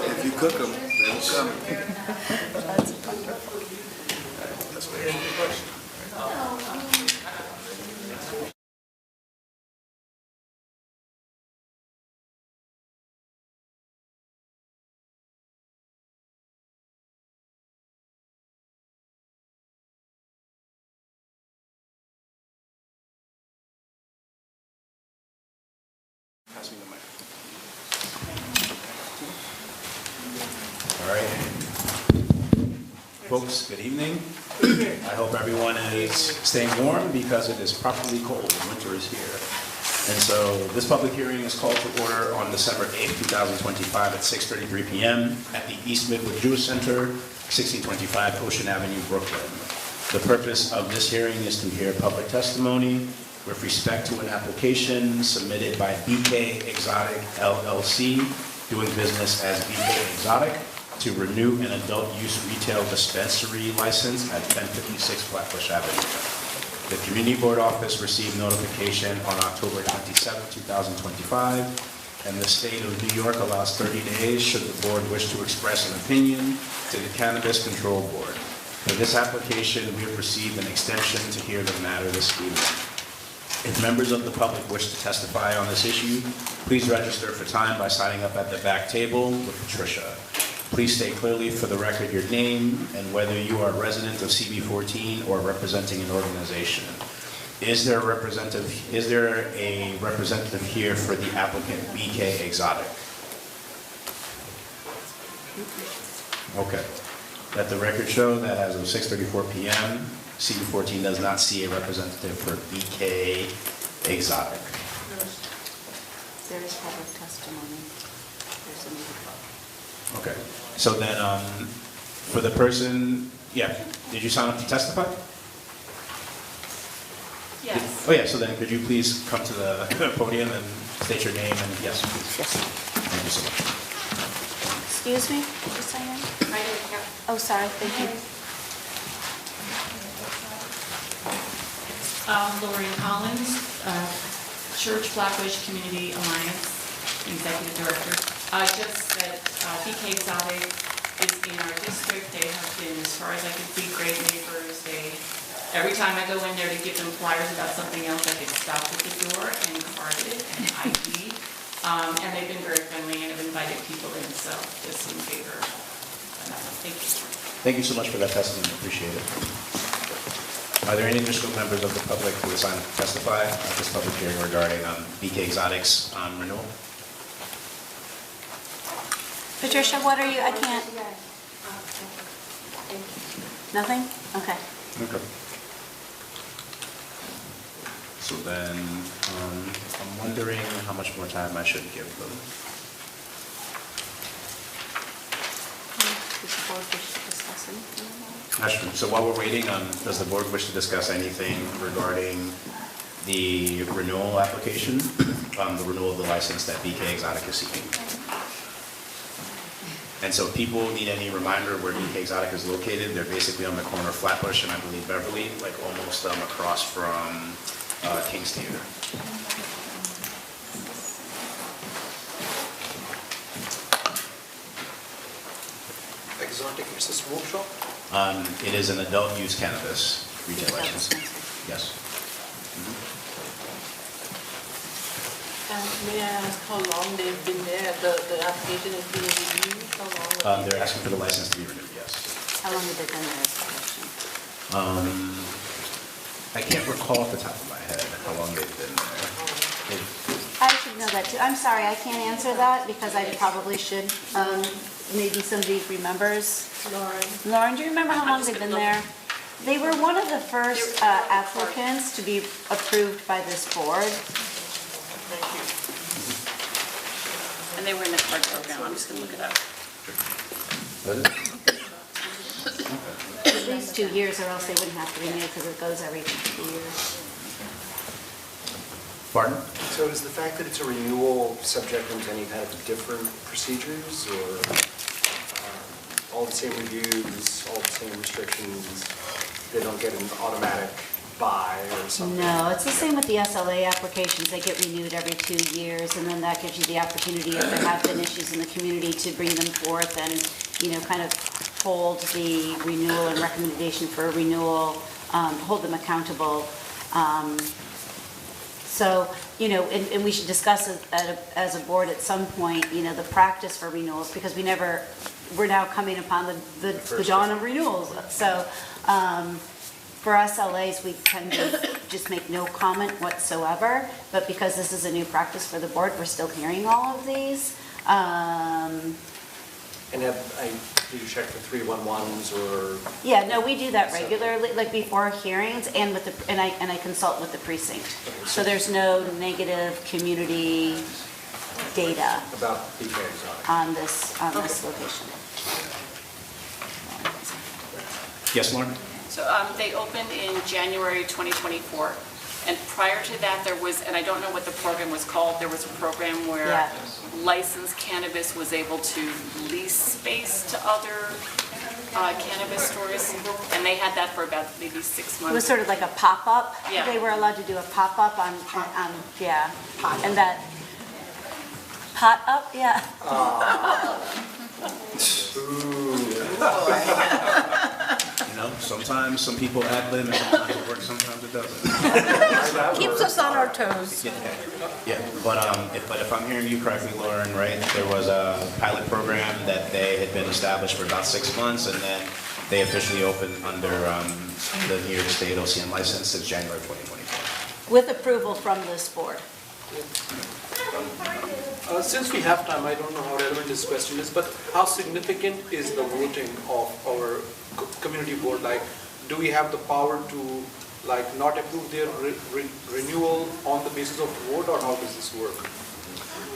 If you cook them, they will come. That's what pass me the mic. All right. Folks, good evening. I hope everyone is staying warm because it is properly cold. Winter is here. And so this public hearing is called to order on December 8th, 2025 at 6:33 p.m. at the East Midwood Jewish Center, 1625 Ocean Avenue, Brooklyn. The purpose of this hearing is to hear public testimony with respect to an application submitted by BK Exotic LLC, doing business as BK Exotic, to renew an adult use retail dispensary license at 1056 Flatbush Avenue. The Community Board Office received notification on October 27, 2025, and the state of New York allows 30 days should the board wish to express an opinion to the Cannabis Control Board. For this application, we have received an extension to hear the matter this evening. If members of the public wish to testify on this issue, please register for time by signing up at the back table with Patricia. Please state clearly for the record your name and whether you are a resident of CB14 or representing an organization. Is there a representative here for the applicant, BK Exotic? Okay. Let the record show that as of 6:34 p.m., CB14 does not see a representative for BK Exotic. There is public testimony. There's a meeting. Okay. So then, for the person, yeah, did you sign up to testify? Yes. Oh yeah, so then could you please come to the podium and state your name and yes, please. Yes. Thank you so much. Excuse me, just a second. Oh, sorry, thank you. Lorraine Collins, Church Flatbush Community Alliance, Executive Director. Just that BK Exotic is in our district. They have been, as far as I can see, great neighbors. Every time I go in there to give them flyers about something else, I get stopped at the door and carded and ID. And they've been very friendly and have invited people in, so just in favor. Thank you. Thank you so much for that testimony. Appreciate it. Are there any additional members of the public who would sign up to testify at this public hearing regarding BK Exotic's renewal? Patricia, what are you, I can't. Nothing? Okay. Okay. So then, I'm wondering how much more time I should give them. Does the board wish to discuss anything? Actually, so while we're waiting, does the board wish to discuss anything regarding the renewal application, the renewal of the license that BK Exotic is seeking? And so if people need any reminder where BK Exotic is located, they're basically on the corner of Flatbush and I believe Beverly, like almost across from King's Theater. Exotic is a smoke shop? It is an adult use cannabis retail license. Yes. May I ask how long they've been there? The application is being reviewed? How long? They're asking for the license to be renewed, yes. How long have they been there is the question. I can't recall off the top of my head how long they've been there. I should know that too. I'm sorry, I can't answer that because I probably should. Maybe somebody remembers. Lauren. Lauren, do you remember how long they've been there? They were one of the first applicants to be approved by this board. Thank you. And they were in the card program, I'm just gonna look it up. At least 2 years, or else they wouldn't have to renew because it goes every 2 years. Pardon? So is the fact that it's a renewal subject to any kind of different procedures, or all the same reviews, all the same restrictions? They don't get an automatic buy or something? No, it's the same with the SLA applications. They get renewed every 2 years, and then that gives you the opportunity, if there have been issues in the community, to bring them forth and, kind of hold the renewal and recommendation for a renewal, hold them accountable. So, and we should discuss it as a board at some point, the practice for renewals, because we're now coming upon the dawn of renewals. So, for SLAs, we tend to just make no comment whatsoever, but because this is a new practice for the board, we're still hearing all of these. And did you check for 311s or? Yeah, no, we do that regularly, like before hearings, and I consult with the precinct. So there's no negative community data About BK Exotic? on this location. Yes, Lauren? So they opened in January 2024. And prior to that, there was, and I don't know what the program was called, there was a program where Yeah. licensed cannabis was able to lease space to other cannabis stores. And they had that for about maybe 6 months. It was sort of like a pop-up. Yeah. They were allowed to do a pop-up on, yeah. And that, pot-up, yeah. Sometimes some people ad lib, and sometimes it works, sometimes it doesn't. Keeps us on our toes. Yeah, but if I'm hearing you correctly, Lauren, right, there was a pilot program that they had been established for about 6 months, and then they officially opened under the New York State OCM license since January 2024. With approval from this board. Since we have time, I don't know how relevant this question is, but how significant is the voting of our community board? Like, do we have the power to, not approve their renewal on the basis of vote, or how does this work?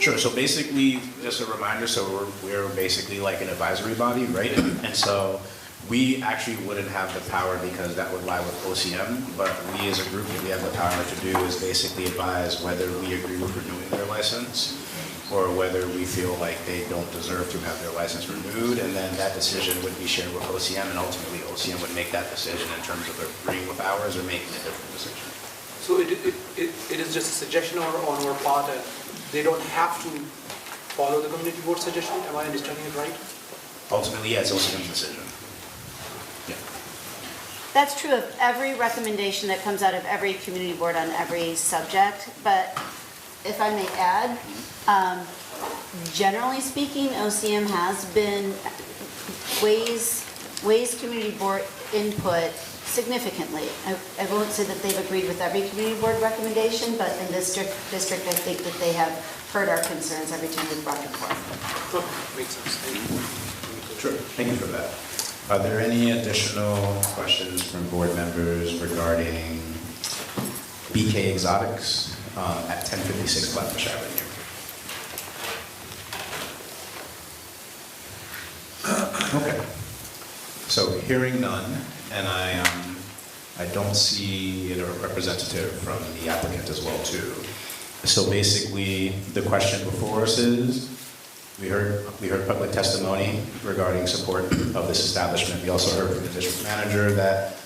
Sure, so basically, just a reminder, so we're basically like an advisory body, right? And so we actually wouldn't have the power because that would lie with OCM, but we as a group, what we have the power to do is basically advise whether we agree with renewing their license or whether we feel like they don't deserve to have their license renewed, and then that decision would be shared with OCM, and ultimately OCM would make that decision in terms of agreeing with ours or making a different decision. So it is just a suggestion on our part, and they don't have to follow the community board suggestion? Am I understanding it right? Ultimately, yeah, it's OCM's decision. Yeah. That's true of every recommendation that comes out of every community board on every subject, but if I may add, generally speaking, OCM has been weighs community board input significantly. I won't say that they've agreed with every community board recommendation, but in this district, I think that they have heard our concerns every time we've brought it forth. Makes sense. Thank you. Sure, thank you for that. Are there any additional questions from board members regarding BK Exotics at 1056 Flatbush Avenue? Okay. So hearing none, and I don't see a representative from the applicant as well too. So basically, the question before us is, we heard public testimony regarding support of this establishment. We also heard from the district manager that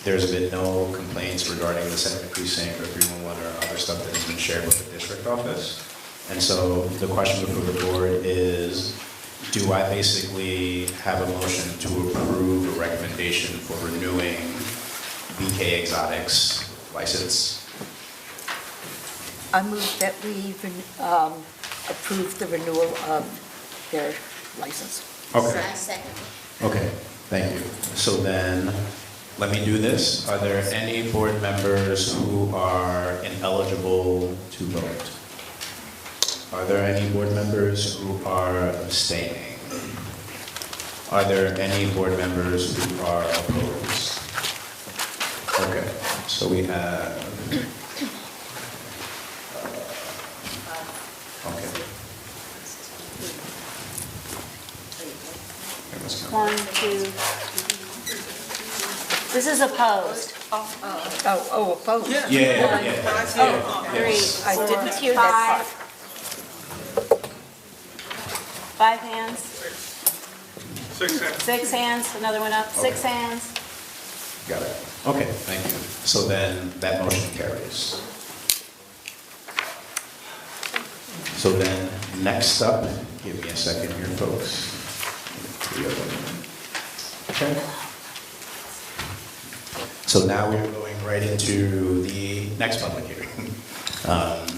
there's been no complaints regarding the Senate precinct or 311 or other stuff that has been shared with the district office. And so the question before the board is, do I basically have a motion to approve a recommendation for renewing BK Exotics license? I move that we approve the renewal of their license. Okay. I second. Okay, thank you. So then, let me do this. Are there any board members who are ineligible to vote? Are there any board members who are abstaining? Are there any board members who are opposed? Okay, so we have, okay. Here, let's go. 1, 2. This is opposed. Opposed. Yeah, yeah, yeah. 3, I 4, didn't hear that 5 hands. 6 hands. 6 hands, another one up, 6 hands. Got it. Okay, thank you. So then that motion carries. So then, next up, give me a second here, folks. 3 of them. Okay. So now we're going right into the next public hearing.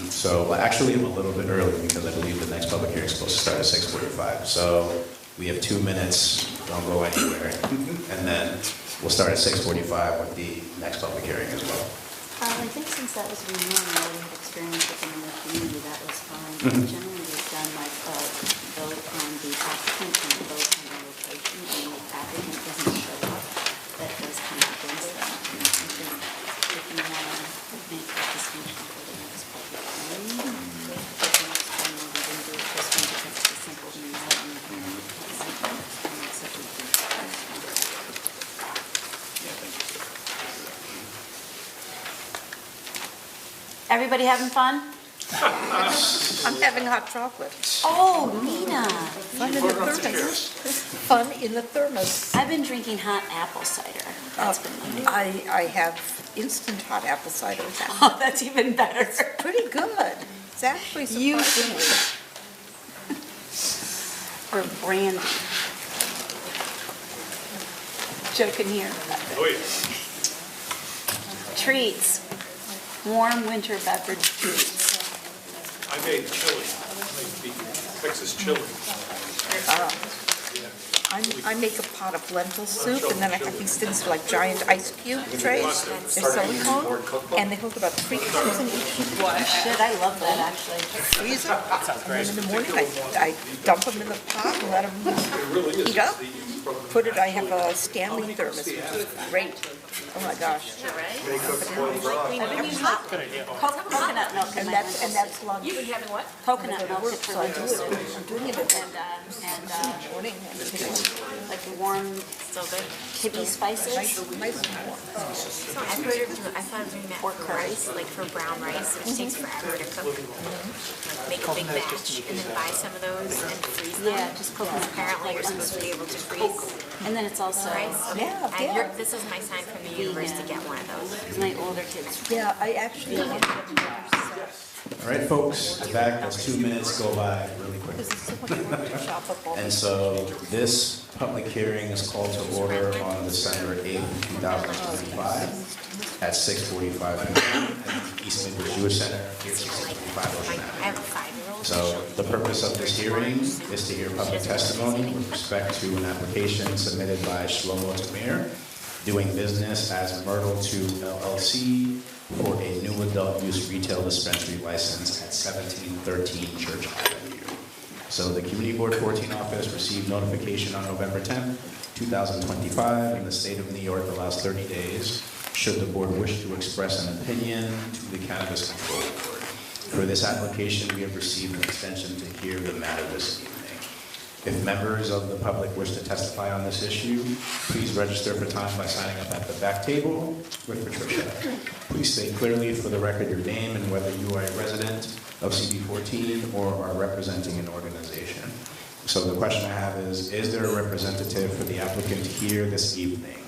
So actually, I'm a little bit early because I believe the next public hearing is supposed to start at 6:45. So we have 2 minutes, don't go anywhere. And then we'll start at 6:45 with the next public hearing as well. I think since that was renewing, I already had experience with them in the community, that was fine. Generally, we've done like a vote on the applicant and a vote on the location, and the applicant doesn't show up, that does come against them. I think if you want to make a distinction for the next public hearing, the next one, we didn't do it this one because it's a simple renewal and it's such a big. Everybody having fun? I'm having hot chocolate. Oh, Nina. Fun in the thermos. Fun in the thermos. I've been drinking hot apple cider. That's been my new. I have instant hot apple cider. Oh, that's even better. Pretty good. It's actually surprisingly. Or brandy. Joking here. Oh, yeah. Treats. Warm winter beverage treats. I made chili. Texas chili. I make a pot of lentil soup, and then I have these things like giant ice cube trays. They're silicone, and they hold about 3 pounds in each Shit, I love that actually. freezer. And then in the morning, I dump them in the pot and let them heat up. I have a Stanley thermos, which is great. Oh my gosh. I've been using coconut milk in And my that's lunch. You've been having what? coconut milk Work, so I do it. for I'm doing it in and the morning. like warm So good. hippie spices. Nice and warm. So I thought of doing that for rice, like for brown rice, which takes forever to cook. Make a big batch and then buy some of those and freeze them. Yeah, just coconut. Apparently you're supposed to be able to freeze And then it's also, rice. Yeah, And yeah. this is my sign from the universe to get one of those. my older kids. Yeah, I actually. All right, folks, back, those 2 minutes go by really quick. Because it's so much work to chop up all And this. so this public hearing is called to order on December 8th, 2025 at 6:45 p.m. at the East Midway Jewish Center, here at 645 Ocean I Avenue. have a 5-year-old. So the purpose of this hearing is to hear public testimony with respect to an application submitted by Shlomo Tamir, doing business as Myrtle 2 LLC for a new adult use retail dispensary license at 1713 Church Avenue. So the Community Board 14 office received notification on November 10th, 2025, and the state of New York allows 30 days should the board wish to express an opinion to the Cannabis Control Board. For this application, we have received an extension to hear the matter this evening. If members of the public wish to testify on this issue, please register for time by signing up at the back table with Patricia. Please state clearly for the record your name and whether you are a resident of CB14 or are representing an organization. So the question I have is there a representative for the applicant here this evening?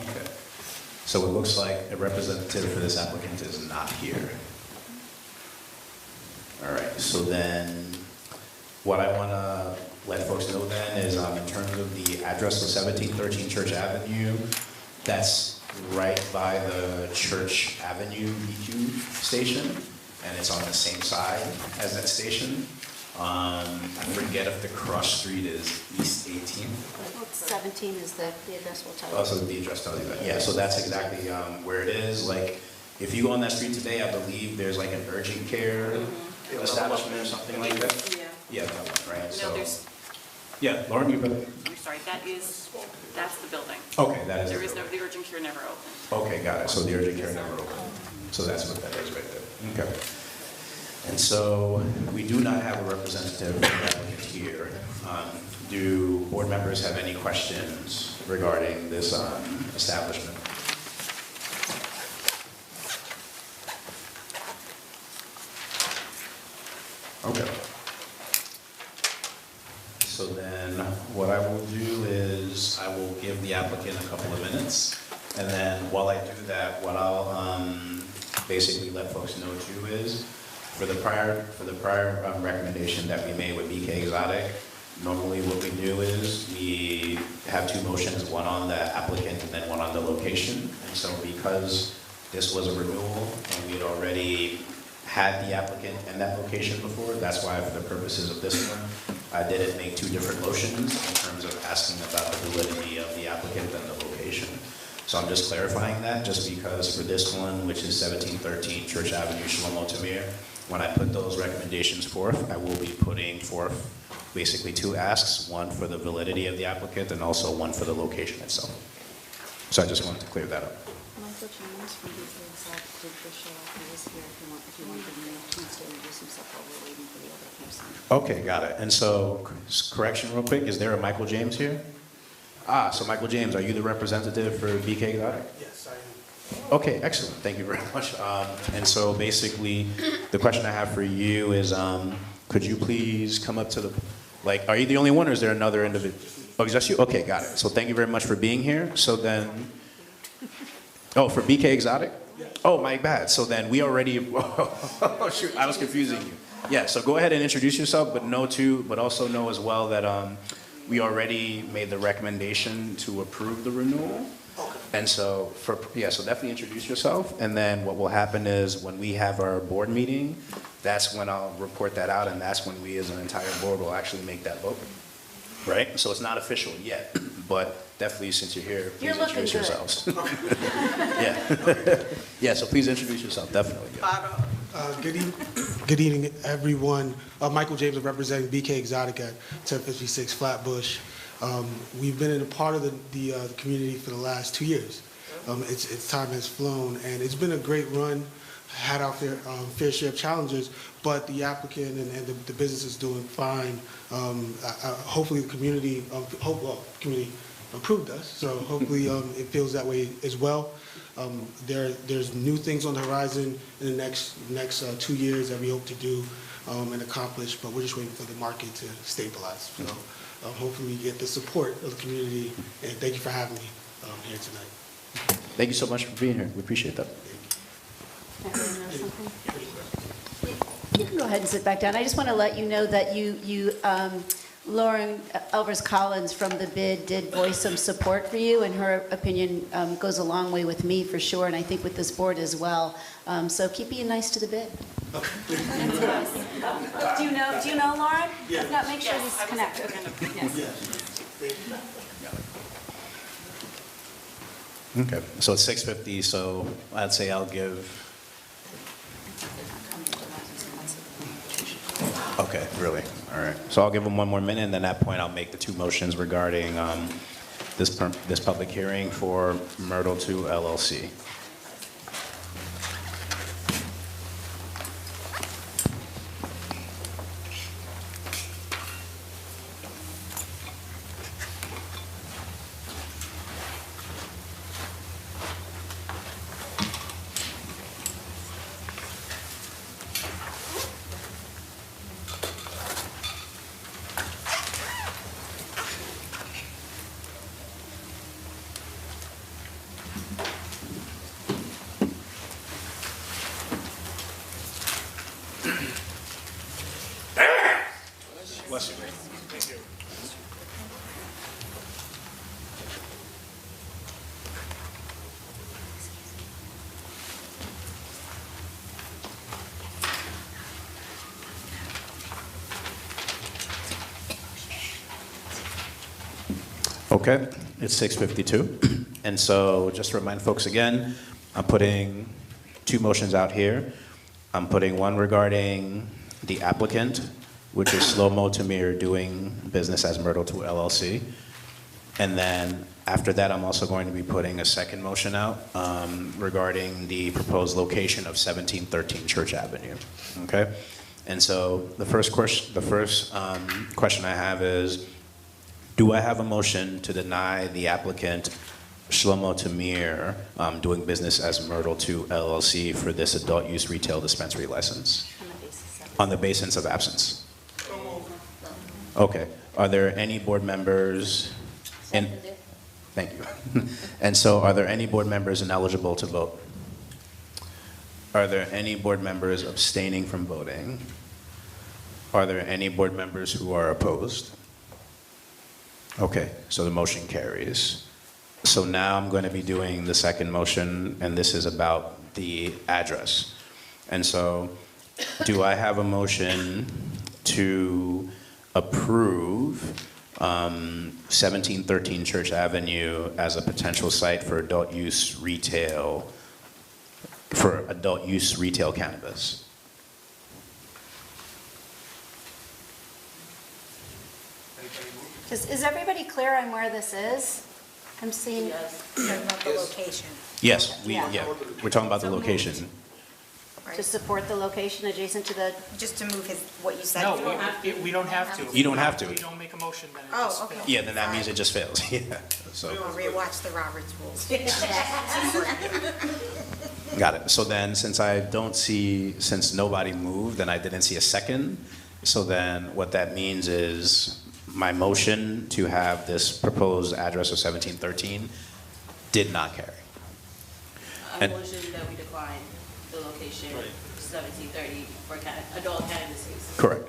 Okay. So it looks like a representative for this applicant is not here. All right, so then what I want to let folks know then is in terms of the address of 1713 Church Avenue, that's right by the Church Avenue BQ station, and it's on the same side as that station. I forget if the cross street is East 18th. Well, 17 is the address we'll tell you. Oh, so the address tells you that. Yeah, so that's exactly where it is. Like, if you go on that street today, I believe there's like an urgent care establishment or something like that. Yeah. Yeah, that one, right? No, So, there's, yeah, Lauren, you better. sorry, that's the building. Okay, that is. There is no, the urgent care never opened. Okay, got it. So the urgent care never opened. So that's what that is right there. Okay. And so we do not have a representative from the applicant here. Do board members have any questions regarding this establishment? Okay. So then what I will do is I will give the applicant a couple of minutes. And then while I do that, what I'll basically let folks know too is for the prior recommendation that we made with BK Exotic, normally what we do is we have two motions, one on the applicant and then one on the location. And so because this was a renewal and we had already had the applicant and that location before, that's why for the purposes of this one, I didn't make two different motions in terms of asking about the validity of the applicant and the location. So I'm just clarifying that just because for this one, which is 1713 Church Avenue, Shlomo when I put those recommendations forth, I will be putting forth basically two asks, one for the validity of the applicant and also one for the location itself. So I just wanted to clear that up. Michael James from BK Exotic did the show. He was here if you want to introduce himself while we're waiting for the other person. Okay, got it. And so, correction real quick, is there a Michael James here? Ah, so Michael James, are you the representative for BK Exotic? Yes, I am. Okay, excellent. Thank you very much. And so basically, the question I have for you is, could you please come up to the, like, are you the only one or is there another individual? Oh, is that you? Okay, got it. So thank you very much for being here. So then, oh, for BK Exotic? Oh, my bad. So then we already, oh, shoot, I was confusing you. Yeah, so go ahead and introduce yourself, but also know as well that we already made the recommendation to approve the renewal. And so, so definitely introduce yourself. And then what will happen is when we have our board meeting, that's when I'll report that out, and that's when we as an entire board will actually make that vote. Right? So it's not official yet, but definitely since you're here, please introduce yourselves. Yeah. Yeah, so please introduce yourself, definitely. Yeah. Good evening, everyone. Michael James, representing BK Exotic at 1056 Flatbush. We've been in a part of the community for the last 2 years. Its time has flown, and it's been a great run. Had our fair share of challenges, but the applicant and the business is doing fine. Hopefully the community, community approved us, so hopefully it feels that way as well. There's new things on the horizon in the next 2 years that we hope to do and accomplish, but we're just waiting for the market to stabilize. So hopefully we get the support of the community, and thank you for having me here tonight. Thank you so much for being here. We appreciate that. You can go ahead and sit back down. I just want to let you know that Lauren Elvers Collins from the BID did voice some support for you, and her opinion goes a long way with me for sure, and I think with this board as well. So keep being nice to the BID. Do you know Lauren? Yeah. If not, make sure we connect. Okay, so it's 6:50, so I'd say I'll give. Okay, really? All right. So I'll give them one more minute, and then at that point, I'll make the two motions regarding this public hearing for Myrtle 2 LLC. Bless you. Thank you. Okay, it's 6:52. And so just to remind folks again, I'm putting two motions out here. I'm putting one regarding the applicant, which is Slow Mo Tamir doing business as Myrtle 2 LLC. And then after that, I'm also going to be putting a second motion out regarding the proposed location of 1713 Church Avenue. Okay? And so the first question I have is, do I have a motion to deny the applicant Shlomo Tamir doing business as Myrtle 2 LLC for this adult use retail dispensary license? On the basis of absence. Okay. Are there any board members? Thank you. And so are there any board members ineligible to vote? Are there any board members abstaining from voting? Are there any board members who are opposed? Okay, so the motion carries. So now I'm going to be doing the second motion, and this is about the address. And so do I have a motion to approve 1713 Church Avenue as a potential site for adult use retail cannabis? Is everybody clear on where this is? I'm seeing, About the location. Yes, Yeah. we're talking about the location. to support the location adjacent to the, Just to move what you said. No, we don't have to. You don't have to. We don't make a motion, then it Oh, just okay. fails. Yeah, then that means it just fails. Yeah. So I'll rewatch the Roberts rules. got it. So then, since nobody moved and I didn't see a second, so then what that means is my motion to have this proposed address of 1713 did not carry. A And- motion that we decline the location 1730 for adult cannabis use. Correct.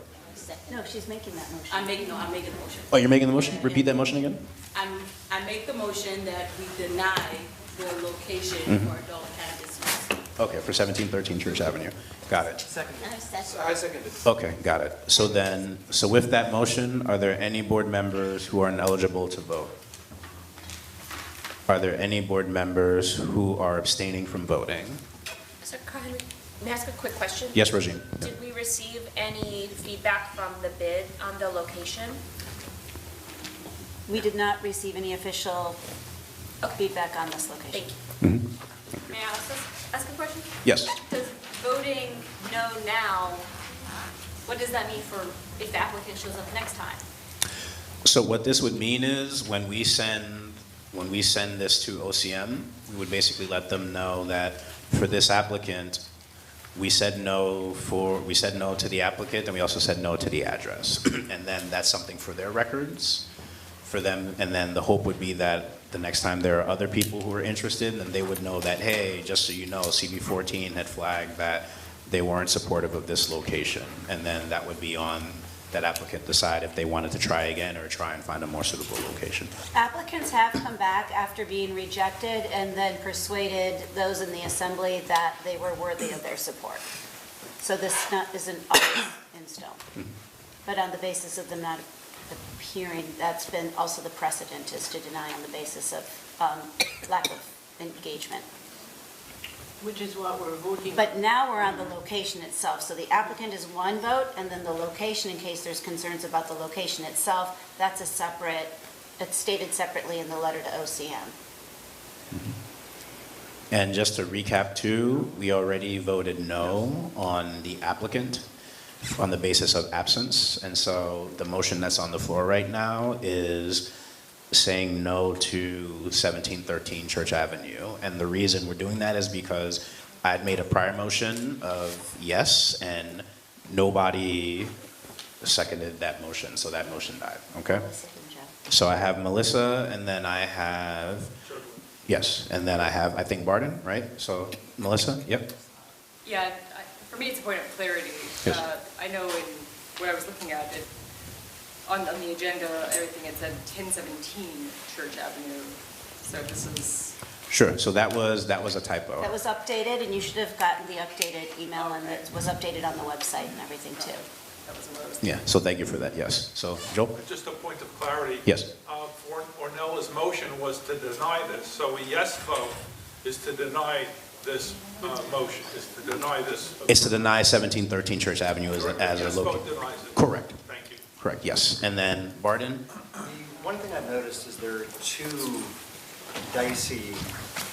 no, she's making that motion. I'm making the motion. Oh, you're making the motion? Repeat that motion again? I make the motion that we deny the location for adult cannabis use. Okay, for 1713 Church Avenue. Got it. Second. I second it. Okay, got it. So then, so with that motion, are there any board members who are ineligible to vote? Are there any board members who are abstaining from voting? So Carmen, may I ask a quick question? Yes, Regine? Yeah. Did we receive any feedback from the bid on the location? We did not receive any official feedback on this location. Thank you. May I also ask a question? Yes. Does voting no now, what does that mean for if the applicant shows up next time? So what this would mean is when we send this to OCM, we would basically let them know that for this applicant, we said no to the applicant, and we also said no to the address. And then that's something for their records, for them, and then the hope would be that the next time there are other people who are interested, then they would know that, hey, just so you know, CB14 had flagged that they weren't supportive of this location. And then that would be on that applicant decide if they wanted to try again or try and find a more suitable location. Applicants have come back after being rejected and then persuaded those in the assembly that they were worthy of their support. So this isn't always in stone. But on the basis of them not appearing, that's been also the precedent, is to deny on the basis of lack of engagement. Which is what we're voting. But now we're on the location itself. So the applicant is one vote, and then the location, in case there's concerns about the location itself, that's it's stated separately in the letter to OCM. And just to recap too, we already voted no on the applicant on the basis of absence. And so the motion that's on the floor right now is saying no to 1713 Church Avenue. And the reason we're doing that is because I'd made a prior motion of yes, and nobody seconded that motion, so that motion died, okay? So I have Melissa, and then I have, yes, and then I have, I think, Barden, right? So Melissa, yep. Yeah, for me, it's a point of clarity. Yes. I know in what I was looking at, on the agenda, everything, it said 1017 Church Avenue. So this is... Sure, so that was a typo. That was updated, and you should have gotten the updated email, and it was updated on the website and everything too. That was what I was... Yeah, so thank you for that, yes. So, Joel? Just a point of clarity. Yes. For Ornella's motion was to deny this, so a yes vote is to deny this motion, is to deny this. It's to deny 1713 Church Avenue as a Yes location. vote denies it. Correct. Thank you. Correct, yes. And then Barden? The one thing I've noticed is there are two dicey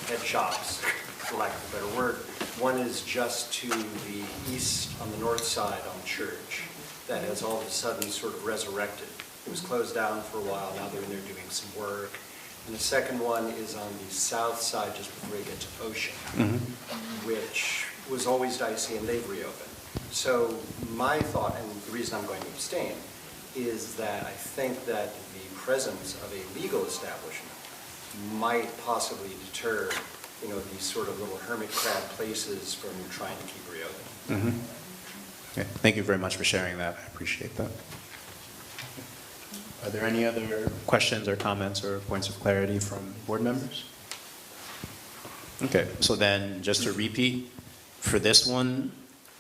head shops, for lack of a better word. One is just to the east on the north side on Church that has all of a sudden sort of resurrected. It was closed down for a while, now they're in there doing some work. And the second one is on the south side just before you get to Ocean, which was always dicey and they've reopened. So my thought, and the reason I'm going to abstain, is that I think that the presence of a legal establishment might possibly deter, you know, these sort of little hermit crab places from trying to keep reopening. Okay. Thank you very much for sharing that. I appreciate that. Are there any other questions or comments or points of clarity from board members? Okay, so then just to repeat, for this one,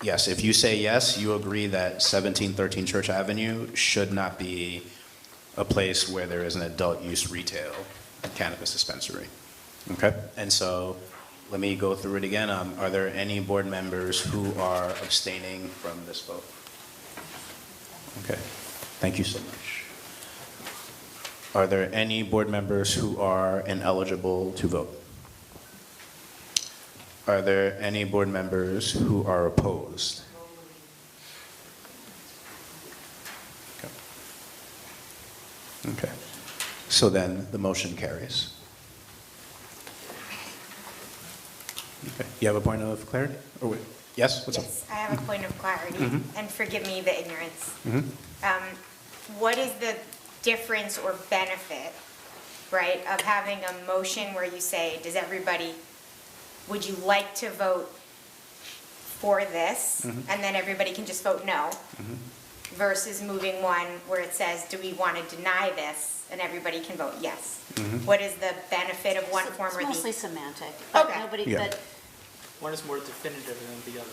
yes, if you say yes, you agree that 1713 Church Avenue should not be a place where there is an adult use retail cannabis dispensary. Okay, and so let me go through it again. Are there any board members who are abstaining from this vote? Okay, thank you so much. Are there any board members who are ineligible to vote? Are there any board members who are opposed? Okay. So then the motion carries. Okay. You have a point of clarity? Or wait. Yes? What's Yes, I have a point of clarity, and forgive me the ignorance. up? What is the difference or benefit, right, of having a motion where you say, would you like to vote for this? And then everybody can just vote no, versus moving one where it says, do we want to deny this? And everybody can vote yes. What is the benefit of one form or It's the? mostly semantic, but Okay. nobody, Yeah. but One is more definitive than the other.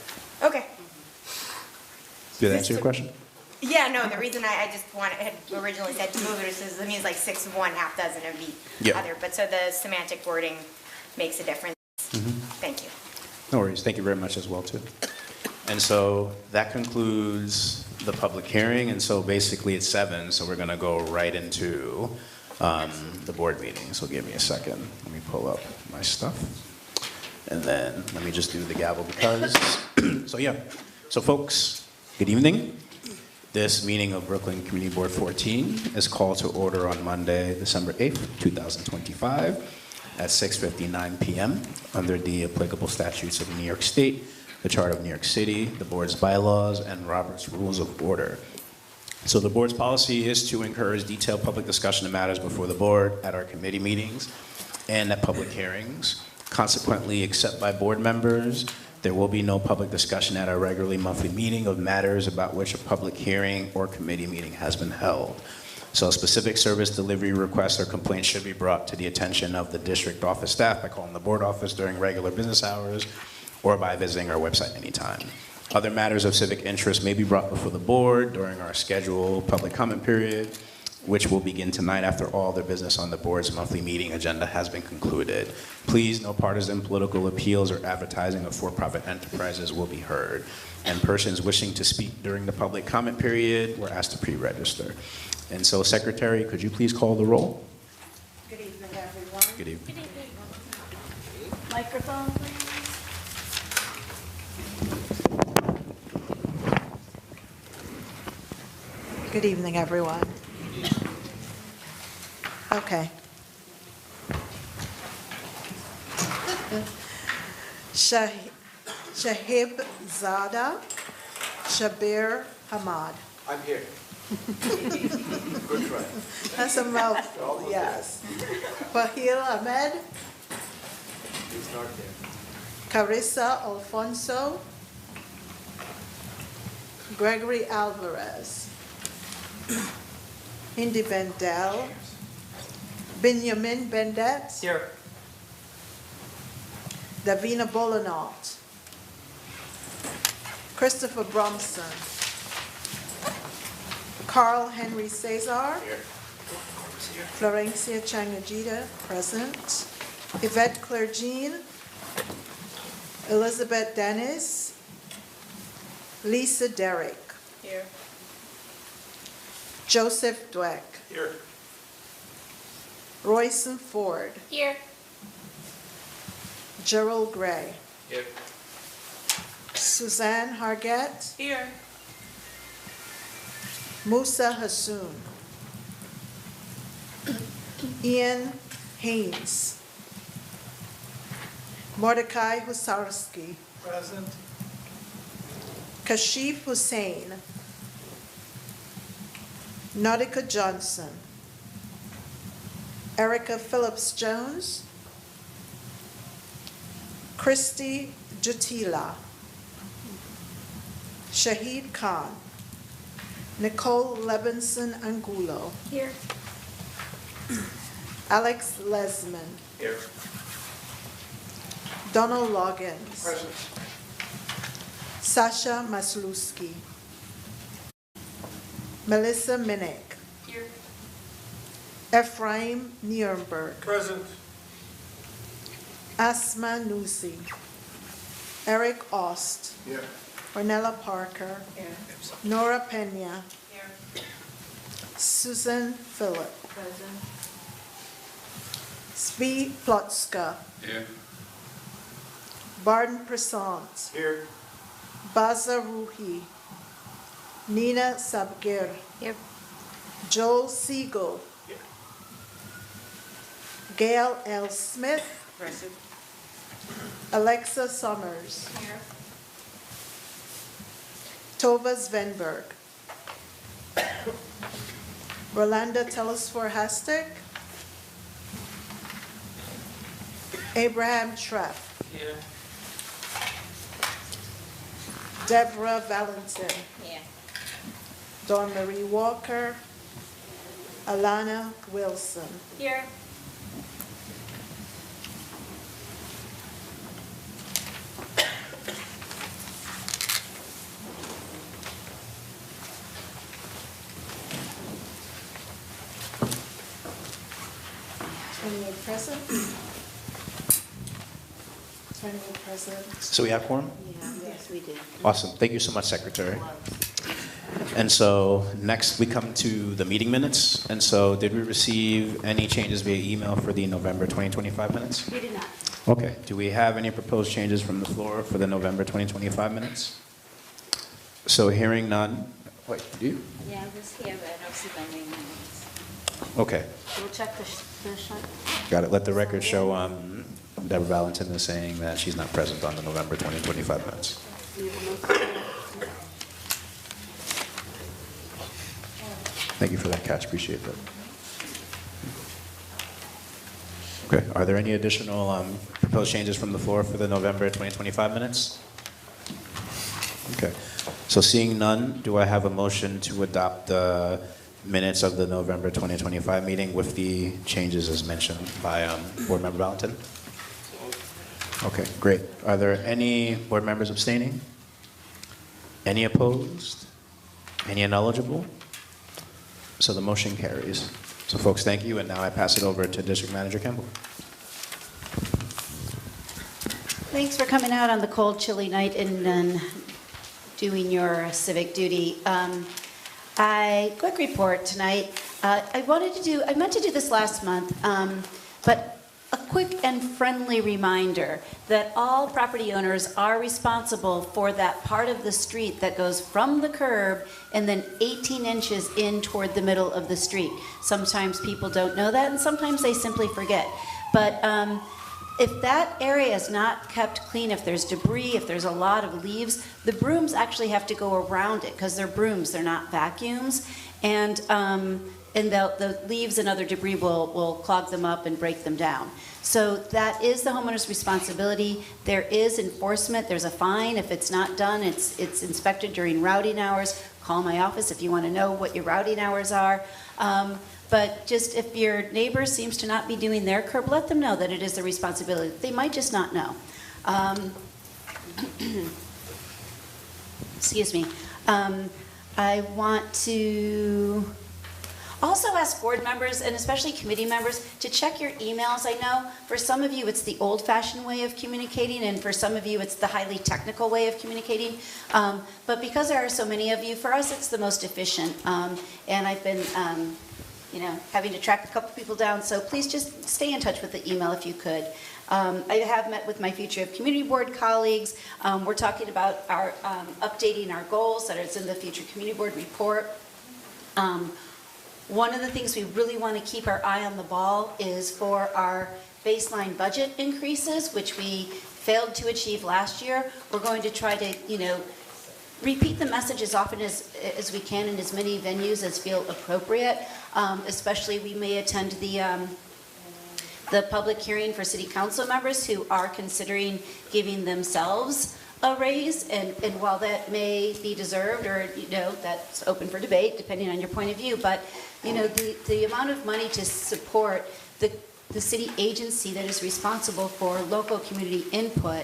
Okay. Did that answer your question? Yeah, no, the reason I just had originally said to move it is it means like 6 of one, half dozen of the Yeah. other. But so the semantic wording makes a difference. Thank you. No worries. Thank you very much as well, too. And so that concludes the public hearing. And so basically it's 7, so we're going to go right into the board meeting. So give me a second. Let me pull up my stuff. And then let me just do the gavel because. So yeah. So folks, good evening. This meeting of Brooklyn Community Board 14 is called to order on Monday, December 8th, 2025 at 6:59 p.m. under the applicable statutes of New York State, the Charter of New York City, the board's bylaws, and Robert's Rules of Order. So the board's policy is to encourage detailed public discussion of matters before the board at our committee meetings and at public hearings. Consequently, except by board members, there will be no public discussion at our regularly monthly meeting of matters about which a public hearing or committee meeting has been held. So specific service delivery requests or complaints should be brought to the attention of the district office staff by calling the board office during regular business hours or by visiting our website anytime. Other matters of civic interest may be brought before the board during our scheduled public comment period, which will begin tonight after all the business on the board's monthly meeting agenda has been concluded. Please, no partisan political appeals or advertising of for-profit enterprises will be heard. And persons wishing to speak during the public comment period were asked to pre-register. And so, Secretary, could you please call the roll? Good evening, everyone. Good evening. microphone, please. Good evening, everyone. Okay. Shahib Zada, Shabir Hamad. I'm here. Good try. That's a mouthful, yes. Bahil Ahmed, He's not here. Carissa Alfonso, Gregory Alvarez, Hindi Bendel, Benjamin Bendet, Here. Davina Bolanot, Christopher Bromson, Carl Henry Cesar, Florencia Changajita, present, Yvette Clerjean, Elizabeth Dennis, Lisa Derrick, Here. Joseph Dweck, Here. Royson Ford, Here. Gerald Gray, Here. Suzanne Hargett, Here. Musa Hassoun, Ian Haynes, Mordecai Husarski, Present. Kashif Hussain, Nautica Johnson, Erica Phillips Jones, Christy Jutila, Shahid Khan, Nicole Levinson Angulo, Here. Alex Lesman, Here. Donald Loggins, Present. Sasha Maslewski, Melissa Minnick, Here. Ephraim Niernberg, Present. Asma Nusi, Eric Ost, Here. Ornella Parker, Nora Pena, Here. Susan Phillip, Present. Svi Plotska, Here. Barton Prasant, Here. Baza Ruhi, Nina Sabgir, Here. Joel Siegel, Here. Gail L. Smith, Present. Alexa Summers, Here. Tova Svenberg, Rolanda Telesfor Hastek, Abraham Treff, Here. Deborah Valentin, Yeah. Dawn Marie Walker, Alana Wilson. Here. Present. 28 present. So we have quorum? Yes, we do. Awesome. Thank you so much, Secretary. And so next we come to the meeting minutes. And so did we receive any changes via email for the November 2025 minutes? We did not. Okay. Do we have any proposed changes from the floor for the November 2025 minutes? So hearing none. Wait, do you? Yeah, I was here, but I don't see my name in it. Okay. We'll check the shot. Got it. Let the record show Deborah Valentin is saying that she's not present on the November 2025 minutes. Thank you for that, Cash. Appreciate that. Okay. Are there any additional proposed changes from the floor for the November 2025 minutes? Okay. So seeing none, do I have a motion to adopt the minutes of the November 2025 meeting with the changes as mentioned by Board Member Valentin? Okay, great. Are there any board members abstaining? Any opposed? Any ineligible? So the motion carries. So folks, thank you, and now I pass it over to District Manager Campbell. Thanks for coming out on the cold, chilly night and doing your civic duty. Quick report tonight. I meant to do this last month, but a quick and friendly reminder that all property owners are responsible for that part of the street that goes from the curb and then 18 inches in toward the middle of the street. Sometimes people don't know that, and sometimes they simply forget. But if that area is not kept clean, if there's debris, if there's a lot of leaves, the brooms actually have to go around it because they're brooms, they're not vacuums. And the leaves and other debris will clog them up and break them down. So that is the homeowner's responsibility. There is enforcement. There's a fine. If it's not done, it's inspected during routing hours. Call my office if you want to know what your routing hours are. But just if your neighbor seems to not be doing their curb, let them know that it is their responsibility. They might just not know. Excuse me. I want to also ask board members, and especially committee members, to check your emails. I know for some of you it's the old-fashioned way of communicating, and for some of you it's the highly technical way of communicating. But because there are so many of you, for us it's the most efficient. And I've been having to track a couple people down, so please just stay in touch with the email if you could. I have met with my Future of Community Board colleagues. We're talking about our updating our goals that is in the Future Community Board report. One of the things we really want to keep our eye on the ball is for our baseline budget increases, which we failed to achieve last year. We're going to try to, repeat the message as often as we can in as many venues as feel appropriate. Especially we may attend the public hearing for city council members who are considering giving themselves a raise, and while that may be deserved, or that's open for debate depending on your point of view, but the amount of money to support the city agency that is responsible for local community input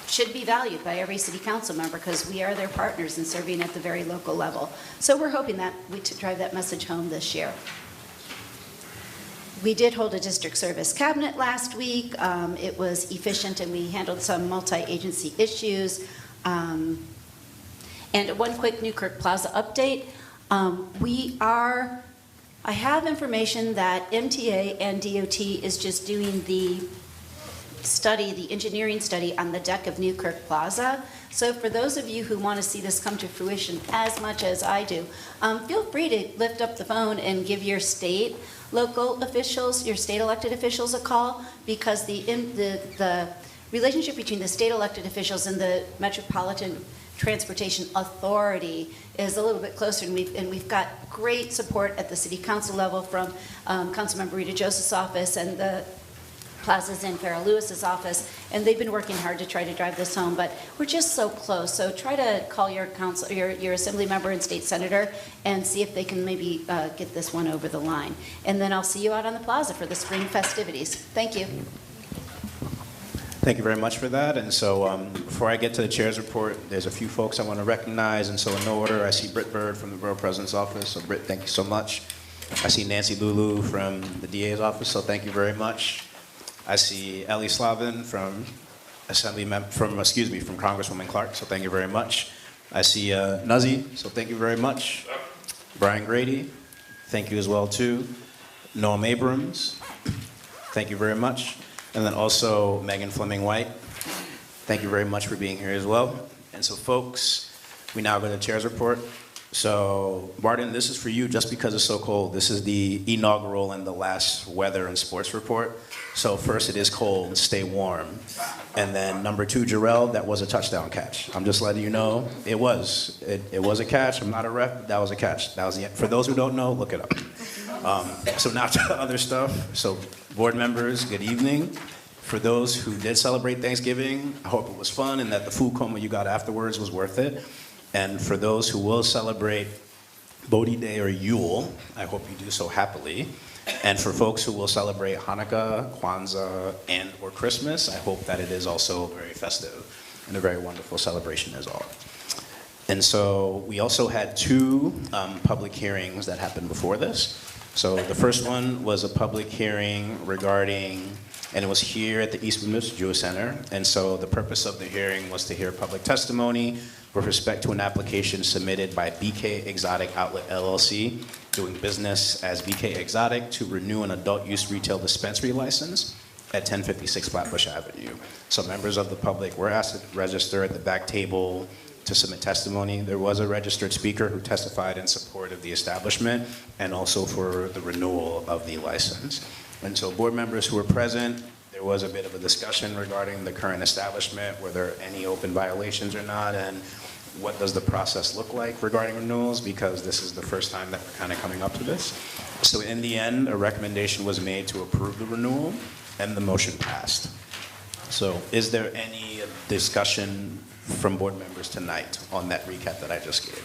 should be valued by every city council member, because we are their partners in serving at the very local level. So we're hoping that we drive that message home this year. We did hold a district service cabinet last week. It was efficient, and we handled some multi-agency issues. And one quick Newkirk Plaza update. I have information that MTA and DOT is just doing the engineering study on the deck of Newkirk Plaza. So for those of you who want to see this come to fruition as much as I do, feel free to lift up the phone and give your state local officials, your state elected officials a call, because the relationship between the state elected officials and the Metropolitan Transportation Authority is a little bit closer, and we've got great support at the city council level from Councilmember Rita Joseph's office and the Plazas in Farrah Lewis's office, and they've been working hard to try to drive this home, but we're just so close. So try to call your assembly member and state senator and see if they can maybe get this one over the line. And then I'll see you out on the plaza for the spring festivities. Thank you. Thank you very much for that. And so before I get to the chair's report, there's a few folks I want to recognize. And so in no order, I see Britt Bird from the Borough President's office. So Britt, thank you so much. I see Nancy Lulu from the DA's office, so thank you very much. I see Ellie Slavin from from Congresswoman Clark, so thank you very much. I see Nuzzy, so thank you very much. Brian Grady, thank you as well too. Noam Abrams, thank you very much. And then also Megan Fleming White, thank you very much for being here as well. And so folks, we now go to the chair's report. So Martin, this is for you just because it's so cold. This is the inaugural and the last weather and sports report. So first, it is cold, stay warm. And then number 2, Jarrell, that was a touchdown catch. I'm just letting you know, it was a catch. I'm not a ref, but that was a catch. That was the end. For those who don't know, look it up. So now to other stuff. So board members, good evening. For those who did celebrate Thanksgiving, I hope it was fun and that the food coma you got afterwards was worth it. And for those who will celebrate Bodhi Day or Yule, I hope you do so happily. And for folks who will celebrate Hanukkah, Kwanzaa, and or Christmas, I hope that it is also very festive and a very wonderful celebration as all. And so we also had 2 public hearings that happened before this. So the first one was a public hearing regarding, and it was here at the East Midwest Jewish Center. And so the purpose of the hearing was to hear public testimony with respect to an application submitted by BK Exotic Outlet LLC, doing business as BK Exotic, to renew an adult use retail dispensary license at 1056 Flatbush Avenue. So members of the public were asked to register at the back table to submit testimony. There was a registered speaker who testified in support of the establishment and also for the renewal of the license. And so board members who were present, there was a bit of a discussion regarding the current establishment, were there any open violations or not, and what does the process look like regarding renewals, because this is the first time that we're kind of coming up to this. So in the end, a recommendation was made to approve the renewal, and the motion passed. So is there any discussion from board members tonight on that recap that I just gave?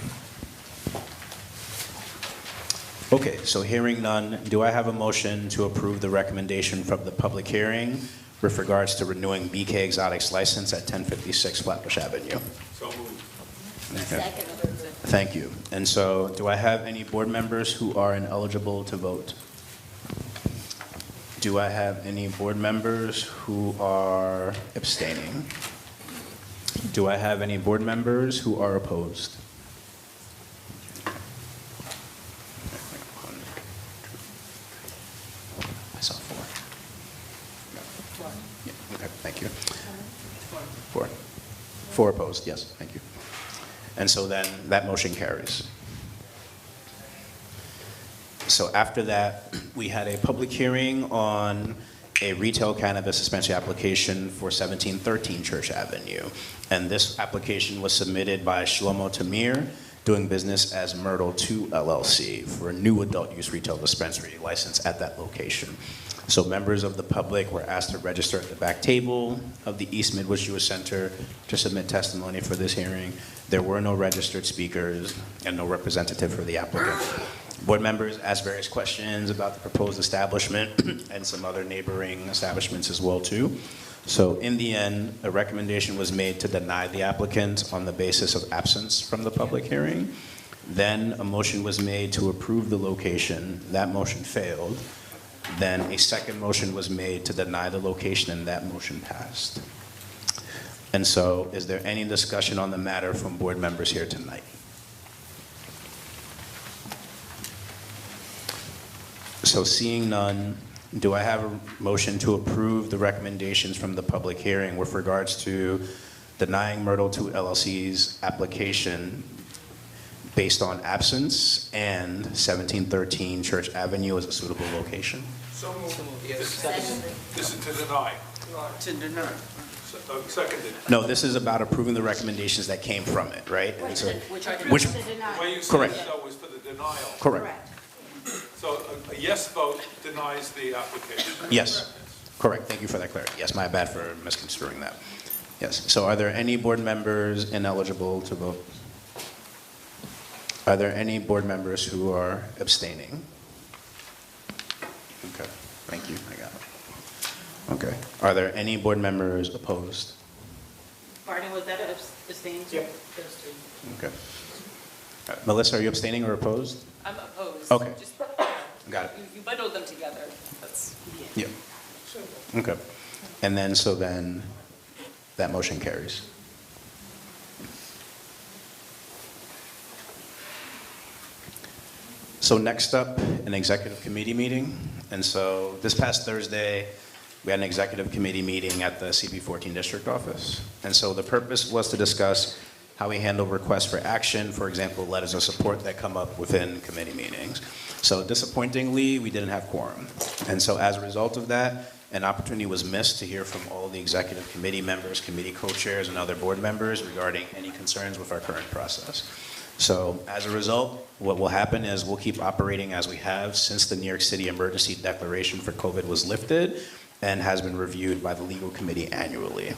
Okay, so hearing none, do I have a motion to approve the recommendation from the public hearing with regards to renewing BK Exotic's license at 1056 Flatbush Avenue? So moved. Okay. Thank you. And so do I have any board members who are ineligible to vote? Do I have any board members who are abstaining? Do I have any board members who are opposed? Yeah, okay, thank you. Four. Four opposed, yes, thank you. And so then that motion carries. So after that, we had a public hearing on a retail cannabis dispensary application for 1713 Church Avenue. And this application was submitted by Shlomo Tamir, doing business as Myrtle 2 LLC, for a new adult use retail dispensary license at that location. So members of the public were asked to register at the back table of the East Midwest Jewish Center to submit testimony for this hearing. There were no registered speakers and no representative for the applicant. Board members asked various questions about the proposed establishment and some other neighboring establishments as well too. So in the end, a recommendation was made to deny the applicant on the basis of absence from the public hearing. Then a motion was made to approve the location. That motion failed. Then a second motion was made to deny the location, and that motion passed. And so is there any discussion on the matter from board members here tonight? So seeing none, do I have a motion to approve the recommendations from the public hearing with regards to denying Myrtle 2 LLC's application based on absence and 1713 Church Avenue as a suitable location? So moved. Yes. This is to deny. To deny. Seconded. No, this is about approving the recommendations that came from it, right? And so, Which are which, The way you said correct. it, though, was for the denial. Correct. So a yes vote denies the application. Yes, correct. Thank you for that clarity. Yes, my bad for misconstruing that. Yes. So are there any board members ineligible to vote? Are there any board members who are abstaining? Okay, thank you. I got it. Okay. Are there any board members opposed? Barney, was that abstained? Yep. Okay. Melissa, are you abstaining or opposed? I'm opposed. Okay. Just- Got it. You bundled them together. That's. Yeah. Okay. And then, so then, that motion carries. So next up, an executive committee meeting. And so this past Thursday, we had an executive committee meeting at the CB14 district office. And so the purpose was to discuss how we handle requests for action, for example, letters of support that come up within committee meetings. So disappointingly, we didn't have quorum. And so as a result of that, an opportunity was missed to hear from all the executive committee members, committee co-chairs, and other board members regarding any concerns with our current process. So as a result, what will happen is we'll keep operating as we have since the New York City emergency declaration for COVID was lifted and has been reviewed by the legal committee annually.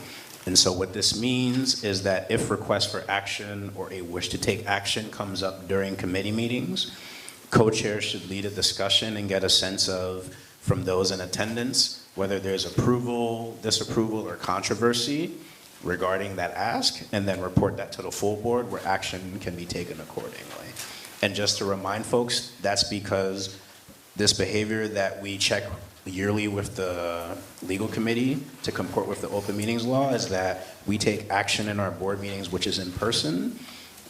And so what this means is that if request for action or a wish to take action comes up during committee meetings, co-chairs should lead a discussion and get a sense of, from those in attendance, whether there's approval, disapproval, or controversy regarding that ask, and then report that to the full board where action can be taken accordingly. And just to remind folks, that's because this behavior that we check yearly with the legal committee to comport with the open meetings law is that we take action in our board meetings, which is in person,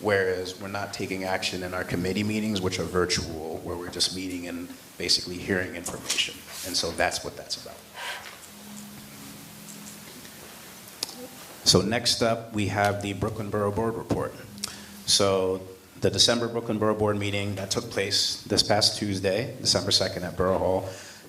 whereas we're not taking action in our committee meetings, which are virtual, where we're just meeting and basically hearing information. And so that's what that's about. So next up, we have the Brooklyn Borough Board report. So the December Brooklyn Borough Board meeting that took place this past Tuesday, December 2nd at Borough Hall.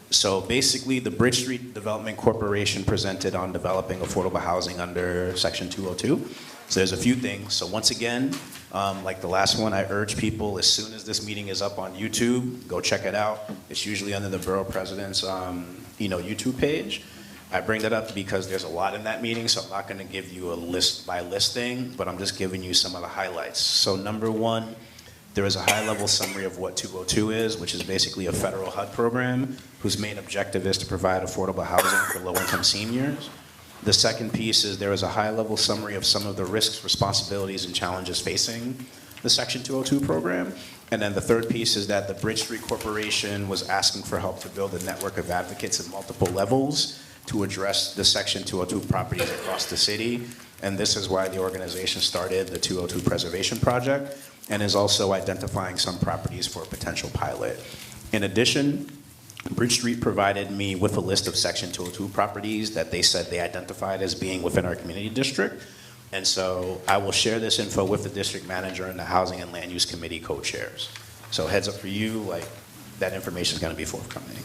So basically, the Bridge Street Development Corporation presented on developing affordable housing under Section 202. So there's a few things. So once again, like the last one, I urge people, as soon as this meeting is up on YouTube, go check it out. It's usually under the Borough President's YouTube page. I bring that up because there's a lot in that meeting, so I'm not going to give you a list by listing, but I'm just giving you some of the highlights. So number one, there is a high-level summary of what 202 is, which is basically a federal HUD program whose main objective is to provide affordable housing for low-income seniors. The second piece is there is a high-level summary of some of the risks, responsibilities, and challenges facing the Section 202 program. And then the third piece is that the Bridge Street Corporation was asking for help to build a network of advocates at multiple levels to address the Section 202 properties across the city. And this is why the organization started the 202 Preservation Project and is also identifying some properties for a potential pilot. In addition, Bridge Street provided me with a list of Section 202 properties that they said they identified as being within our community district. And so I will share this info with the district manager and the Housing and Land Use Committee co-chairs. So heads up for you, like, that information is going to be forthcoming.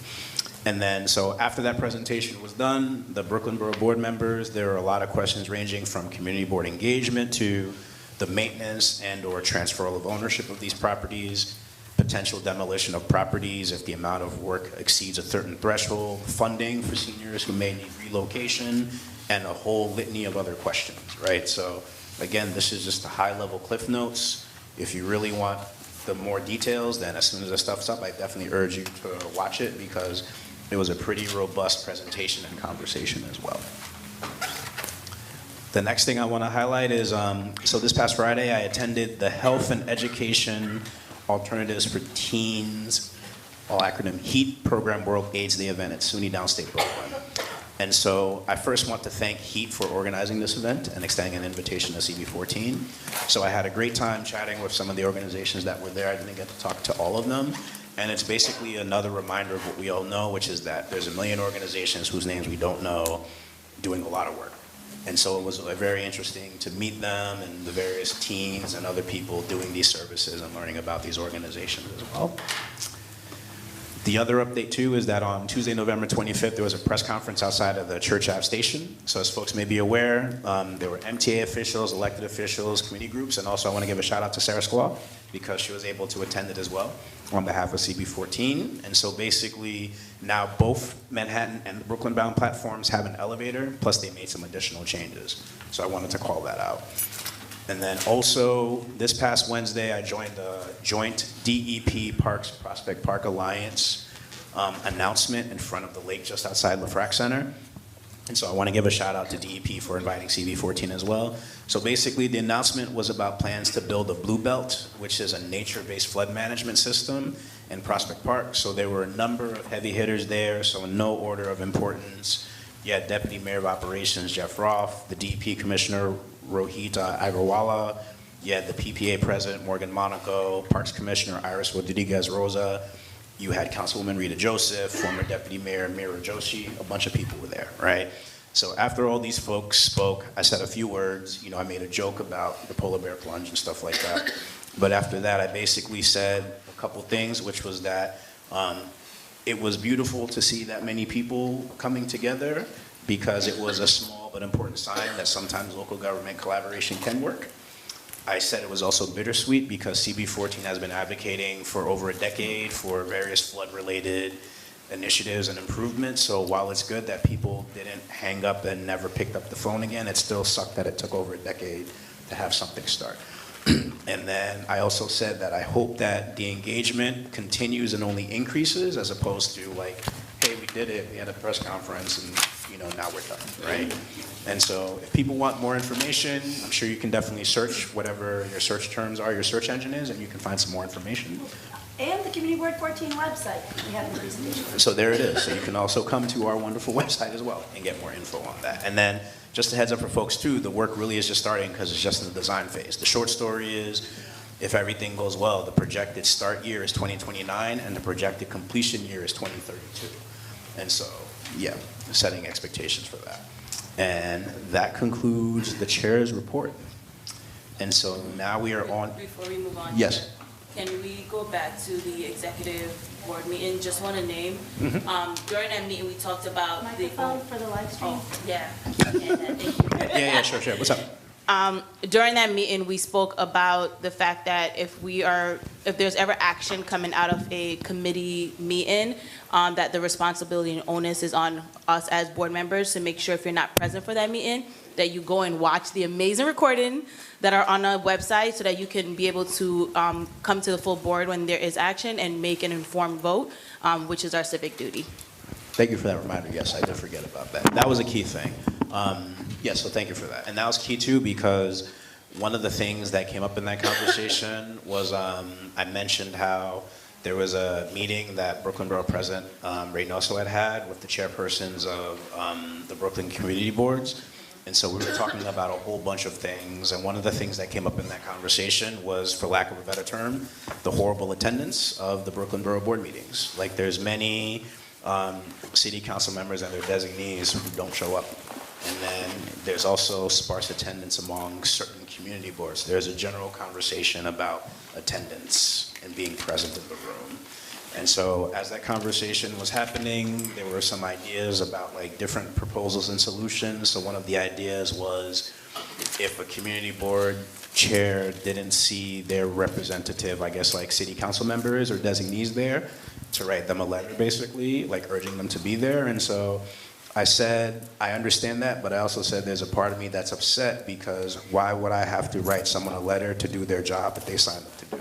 And then, so after that presentation was done, the Brooklyn Borough Board members, there were a lot of questions ranging from community board engagement to the maintenance and or transfer of ownership of these properties, potential demolition of properties if the amount of work exceeds a certain threshold, funding for seniors who may need relocation, and a whole litany of other questions, right? So again, this is just the high-level cliff notes. If you really want the more details, then as soon as the stuff's up, I definitely urge you to watch it because it was a pretty robust presentation and conversation as well. The next thing I want to highlight is, so this past Friday, I attended the Health and Education Alternatives for Teens, all acronym HEAT Program World AIDS Day event at SUNY Downstate Brooklyn. And so I first want to thank HEAT for organizing this event and extending an invitation to CB14. So I had a great time chatting with some of the organizations that were there. I didn't get to talk to all of them. And it's basically another reminder of what we all know, which is that there's a million organizations whose names we don't know doing a lot of work. And so it was very interesting to meet them and the various teams and other people doing these services and learning about these organizations as well. The other update too is that on Tuesday, November 25th, there was a press conference outside of the Church Ave station. So as folks may be aware, there were MTA officials, elected officials, community groups, and also I want to give a shout out to Sarah Sklar because she was able to attend it as well on behalf of CB14. And so basically now both Manhattan and the Brooklyn bound platforms have an elevator, plus they made some additional changes. So I wanted to call that out. And then also, this past Wednesday, I joined the joint DEP Parks Prospect Park Alliance announcement in front of the lake just outside LaFrac Center. And so I want to give a shout out to DEP for inviting CB14 as well. So basically, the announcement was about plans to build a Blue Belt, which is a nature-based flood management system in Prospect Park. So there were a number of heavy hitters there, so in no order of importance. You had Deputy Mayor of Operations Jeff Roth, the DEP Commissioner Rohit Agrawala, you had the PPA President Morgan Monaco, Parks Commissioner Iris Rodriguez Rosa, you had Councilwoman Rita Joseph, former Deputy Mayor Mira Joshi, a bunch of people were there, right? So after all these folks spoke, I said a few words, I made a joke about the polar bear plunge and stuff like that. But after that, I basically said a couple things, which was that it was beautiful to see that many people coming together because it was a small but important sign that sometimes local government collaboration can work. I said it was also bittersweet because CB14 has been advocating for over a decade for various flood-related initiatives and improvements. So while it's good that people didn't hang up and never picked up the phone again, it still sucked that it took over a decade to have something start. And then I also said that I hope that the engagement continues and only increases as opposed to like, hey, we did it, we had a press conference and now we're done, right? And so if people want more information, I'm sure you can definitely search whatever your search terms are, your search engine is, and you can find some more information. And the Community Board 14 website, we have the presentation. So there it is. So you can also come to our wonderful website as well and get more info on that. And then just a heads up for folks too, the work really is just starting because it's just in the design phase. The short story is, if everything goes well, the projected start year is 2029 and the projected completion year is 2032. And so, yeah, setting expectations for that. And that concludes the chair's report. And so now we are on. Before we move on. Yes. Can we go back to the executive board meeting? Just want to name. During that meeting, we talked about microphone for the live stream. Oh, yeah. Thank you. Yeah, sure. What's up? During that meeting, we spoke about the fact that if there's ever action coming out of a committee meeting, that the responsibility and onus is on us as board members to make sure if you're not present for that meeting, that you go and watch the amazing recording that are on our website so that you can be able to come to the full board when there is action and make an informed vote, which is our civic duty. Thank you for that reminder. Yes, I did forget about that. That was a key thing. Yes, so thank you for that. And that was key too because one of the things that came up in that conversation was I mentioned how there was a meeting that Brooklyn Borough President Reynoso had with the chairpersons of the Brooklyn Community Boards. And so we were talking about a whole bunch of things, and one of the things that came up in that conversation was, for lack of a better term, the horrible attendance of the Brooklyn Borough Board meetings. Like there's many city council members and their designees who don't show up. And then there's also sparse attendance among certain community boards. There's a general conversation about attendance and being present in the room. And so as that conversation was happening, there were some ideas about like different proposals and solutions. So one of the ideas was if a community board chair didn't see their representative, I guess like city council members or designees there, to write them a letter basically, like urging them to be there. And so I said, I understand that, but I also said there's a part of me that's upset because why would I have to write someone a letter to do their job that they signed up to do?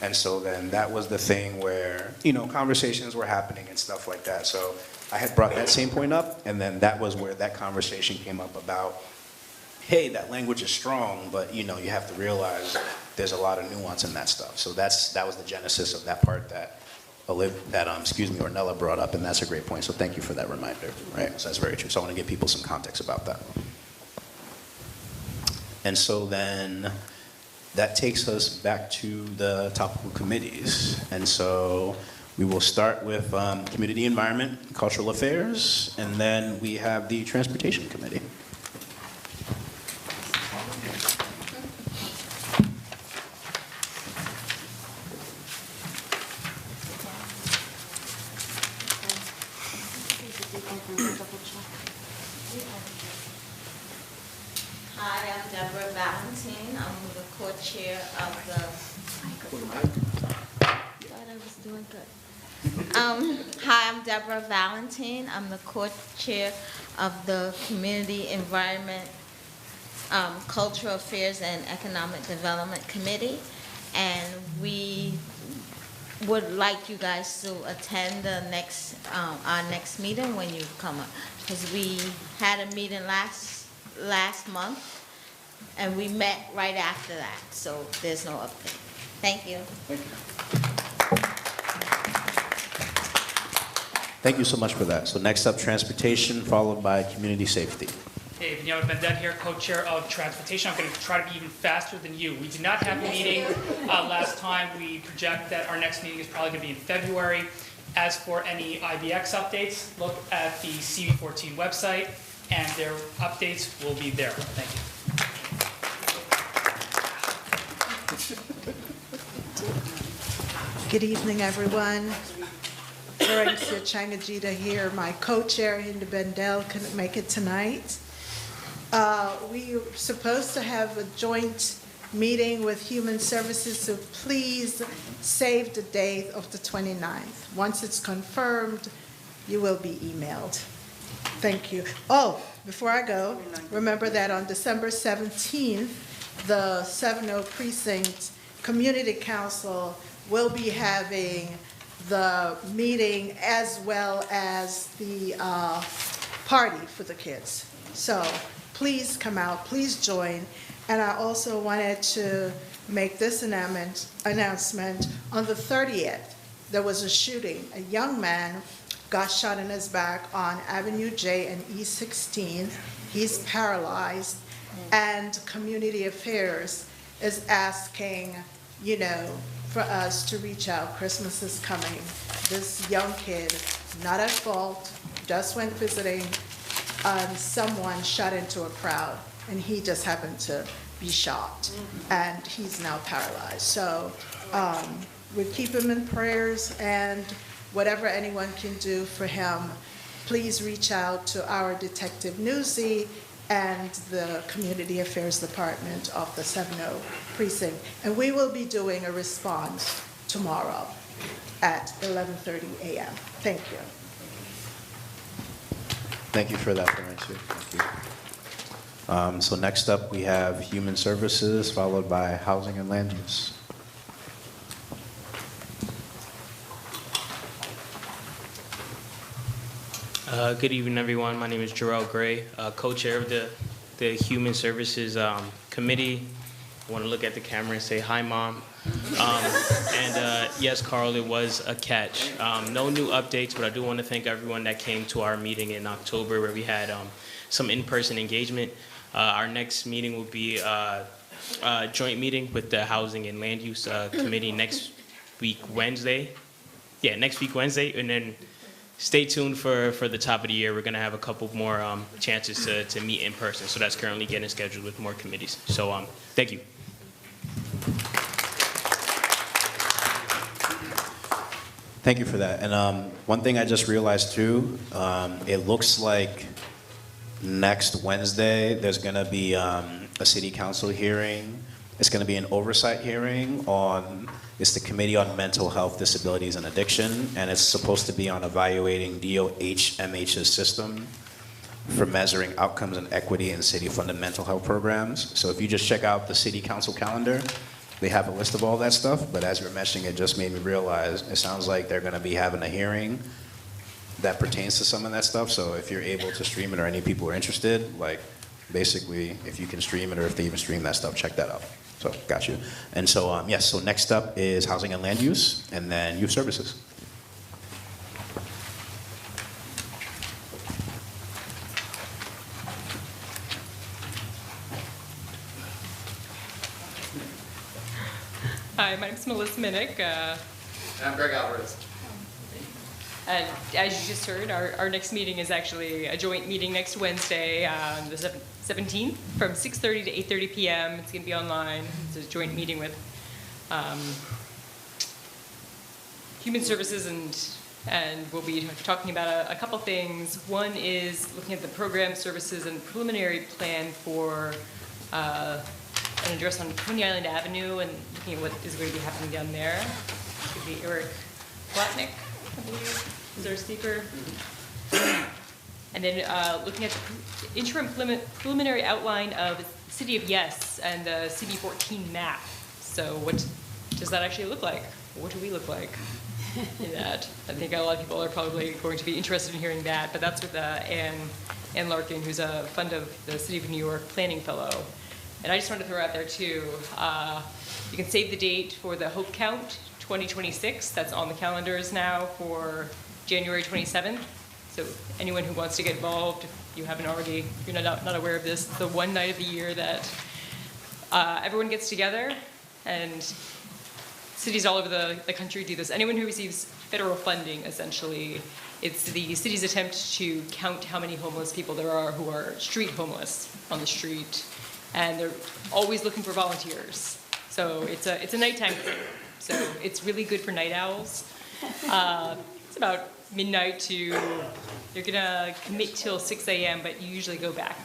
And so then that was the thing where, you know, conversations were happening and stuff like that. So I had brought that same point up, and then that was where that conversation came up about, hey, that language is strong, but you know, you have to realize there's a lot of nuance in that stuff. So that was the genesis of that part that Ornella brought up, and that's a great point. So thank you for that reminder, right? So that's very true. So I want to give people some context about that. And so then that takes us back to the topical committees. And so we will start with Community Environment, Cultural Affairs, and then we have the Transportation Committee. Hi, I'm Deborah Valentine. I'm the co-chair of the. Thought I was doing good. Hi, I'm Deborah Valentine. I'm the co-chair of the Community Environment, Cultural Affairs and Economic Development Committee, and we would like you guys to attend the next our next meeting when you come up, because we had a meeting last month, and we met right after that, so there's no update. Thank you. Thank you. Thank you so much for that. So next up, Transportation, followed by Community Safety. Hey, Vinyama Bendet here, co-chair of Transportation. I'm going to try to be even faster than you. We did not have a meeting last time. We project that our next meeting is probably going to be in February. As for any IBX updates, look at the CB14 website, and their updates will be there. Thank you. Good evening, everyone. Florencia Chanagita here. My co-chair, Hinda Bendel, couldn't make it tonight. We were supposed to have a joint meeting with Human Services, so please save the date of the 29th. Once it's confirmed, you will be emailed. Thank you. Oh, before I go, remember that on December 17th, the 7-0 Precinct Community Council will be having the meeting as well as the party for the kids. So please come out, please join. And I also wanted to make this announcement. On the 30th, there was a shooting. A young man got shot in his back on Avenue J and E16. He's paralyzed, and Community Affairs is asking, you know, for us to reach out. Christmas is coming. This young kid, not at fault, just went visiting, someone shot into a crowd, and he just happened to be shot, and he's now paralyzed. So we keep him in prayers, and whatever anyone can do for him, please reach out to our Detective Newsy and the Community Affairs Department of the 7-0 Precinct. And we will be doing a response tomorrow at 11:30 a.m. Thank you. Thank you for that, Florencia. Thank you. So next up, we have Human Services, followed by Housing and Land Use. Good evening, everyone. My name is Jarrell Gray, co-chair of the Human Services Committee. I want to look at the camera and say, hi, Mom. Yes, Carl, it was a catch. No new updates, but I do want to thank everyone that came to our meeting in October where we had some in-person engagement. Our next meeting will be a joint meeting with the Housing and Land Use Committee next week, Wednesday. Yeah, next week, Wednesday, and then stay tuned for the top of the year. We're going to have a couple more chances to meet in person. So that's currently getting scheduled with more committees. So thank you. Thank you for that. And one thing I just realized too, it looks like next Wednesday there's going to be a city council hearing. It's going to be an oversight hearing on, it's the Committee on Mental Health, Disabilities, and Addiction, and it's supposed to be on evaluating DOH-MH's system for measuring outcomes and equity in city-funded mental health programs. So if you just check out the city council calendar, they have a list of all that stuff, but as you're mentioning, it just made me realize it sounds like they're going to be having a hearing that pertains to some of that stuff. So if you're able to stream it or any people are interested, like basically if you can stream it or if they even stream that stuff, check that out. So got you. And so yes, so next up is housing and land use and then youth services. Hi, my name is Melissa Minnick. And I'm Greg Alvarez. And as you just heard, our next meeting is actually a joint meeting next Wednesday, the 17th, from 6:30 to 8:30 p.m. It's going to be online. It's a joint meeting with Human Services, and we'll be talking about a couple things. One is looking at the program services and preliminary plan for an address on Coney Island Avenue and looking at what is going to be happening down there. It should be Eric Platnick, I believe, is our speaker. And then looking at the interim preliminary outline of the City of Yes and the CB14 map. So what does that actually look like? What do we look like in that? I think a lot of people are probably going to be interested in hearing that, but that's with Ann Larkin, who's a fund of the City of New York Planning Fellow. And I just wanted to throw out there too, you can save the date for the Hope Count 2026. That's on the calendars now for January 27th. So anyone who wants to get involved, if you haven't already, if you're not aware of this, it's the one night of the year that everyone gets together, and cities all over the country do this. Anyone who receives federal funding, essentially, it's the city's attempt to count how many homeless people there are who are street homeless on the street. And they're always looking for volunteers. So it's a nighttime thing. So it's really good for night owls. It's about midnight to, you're gonna commit till 6 a.m., but you usually go back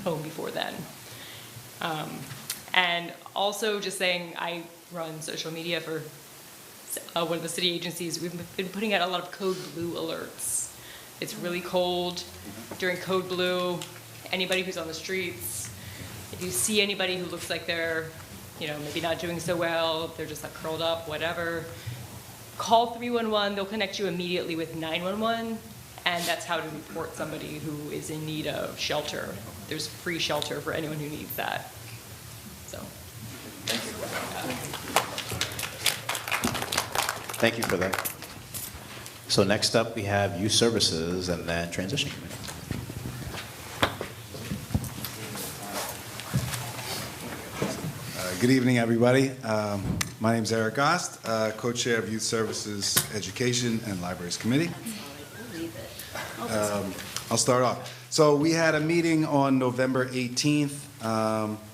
home before then. And also just saying, I run social media for one of the city agencies. We've been putting out a lot of Code Blue alerts. It's really cold during Code Blue. Anybody who's on the streets, if you see anybody who looks like they're, maybe not doing so well, they're just like curled up, whatever, call 311. They'll connect you immediately with 911, and that's how to report somebody who is in need of shelter. There's free shelter for anyone who needs that. So. Thank you for that. So next up we have youth services and then transition committee. Good evening, everybody. My name is Eric Gost, co-chair of Youth Services Education and Libraries Committee. I'll start off. So we had a meeting on November 18th.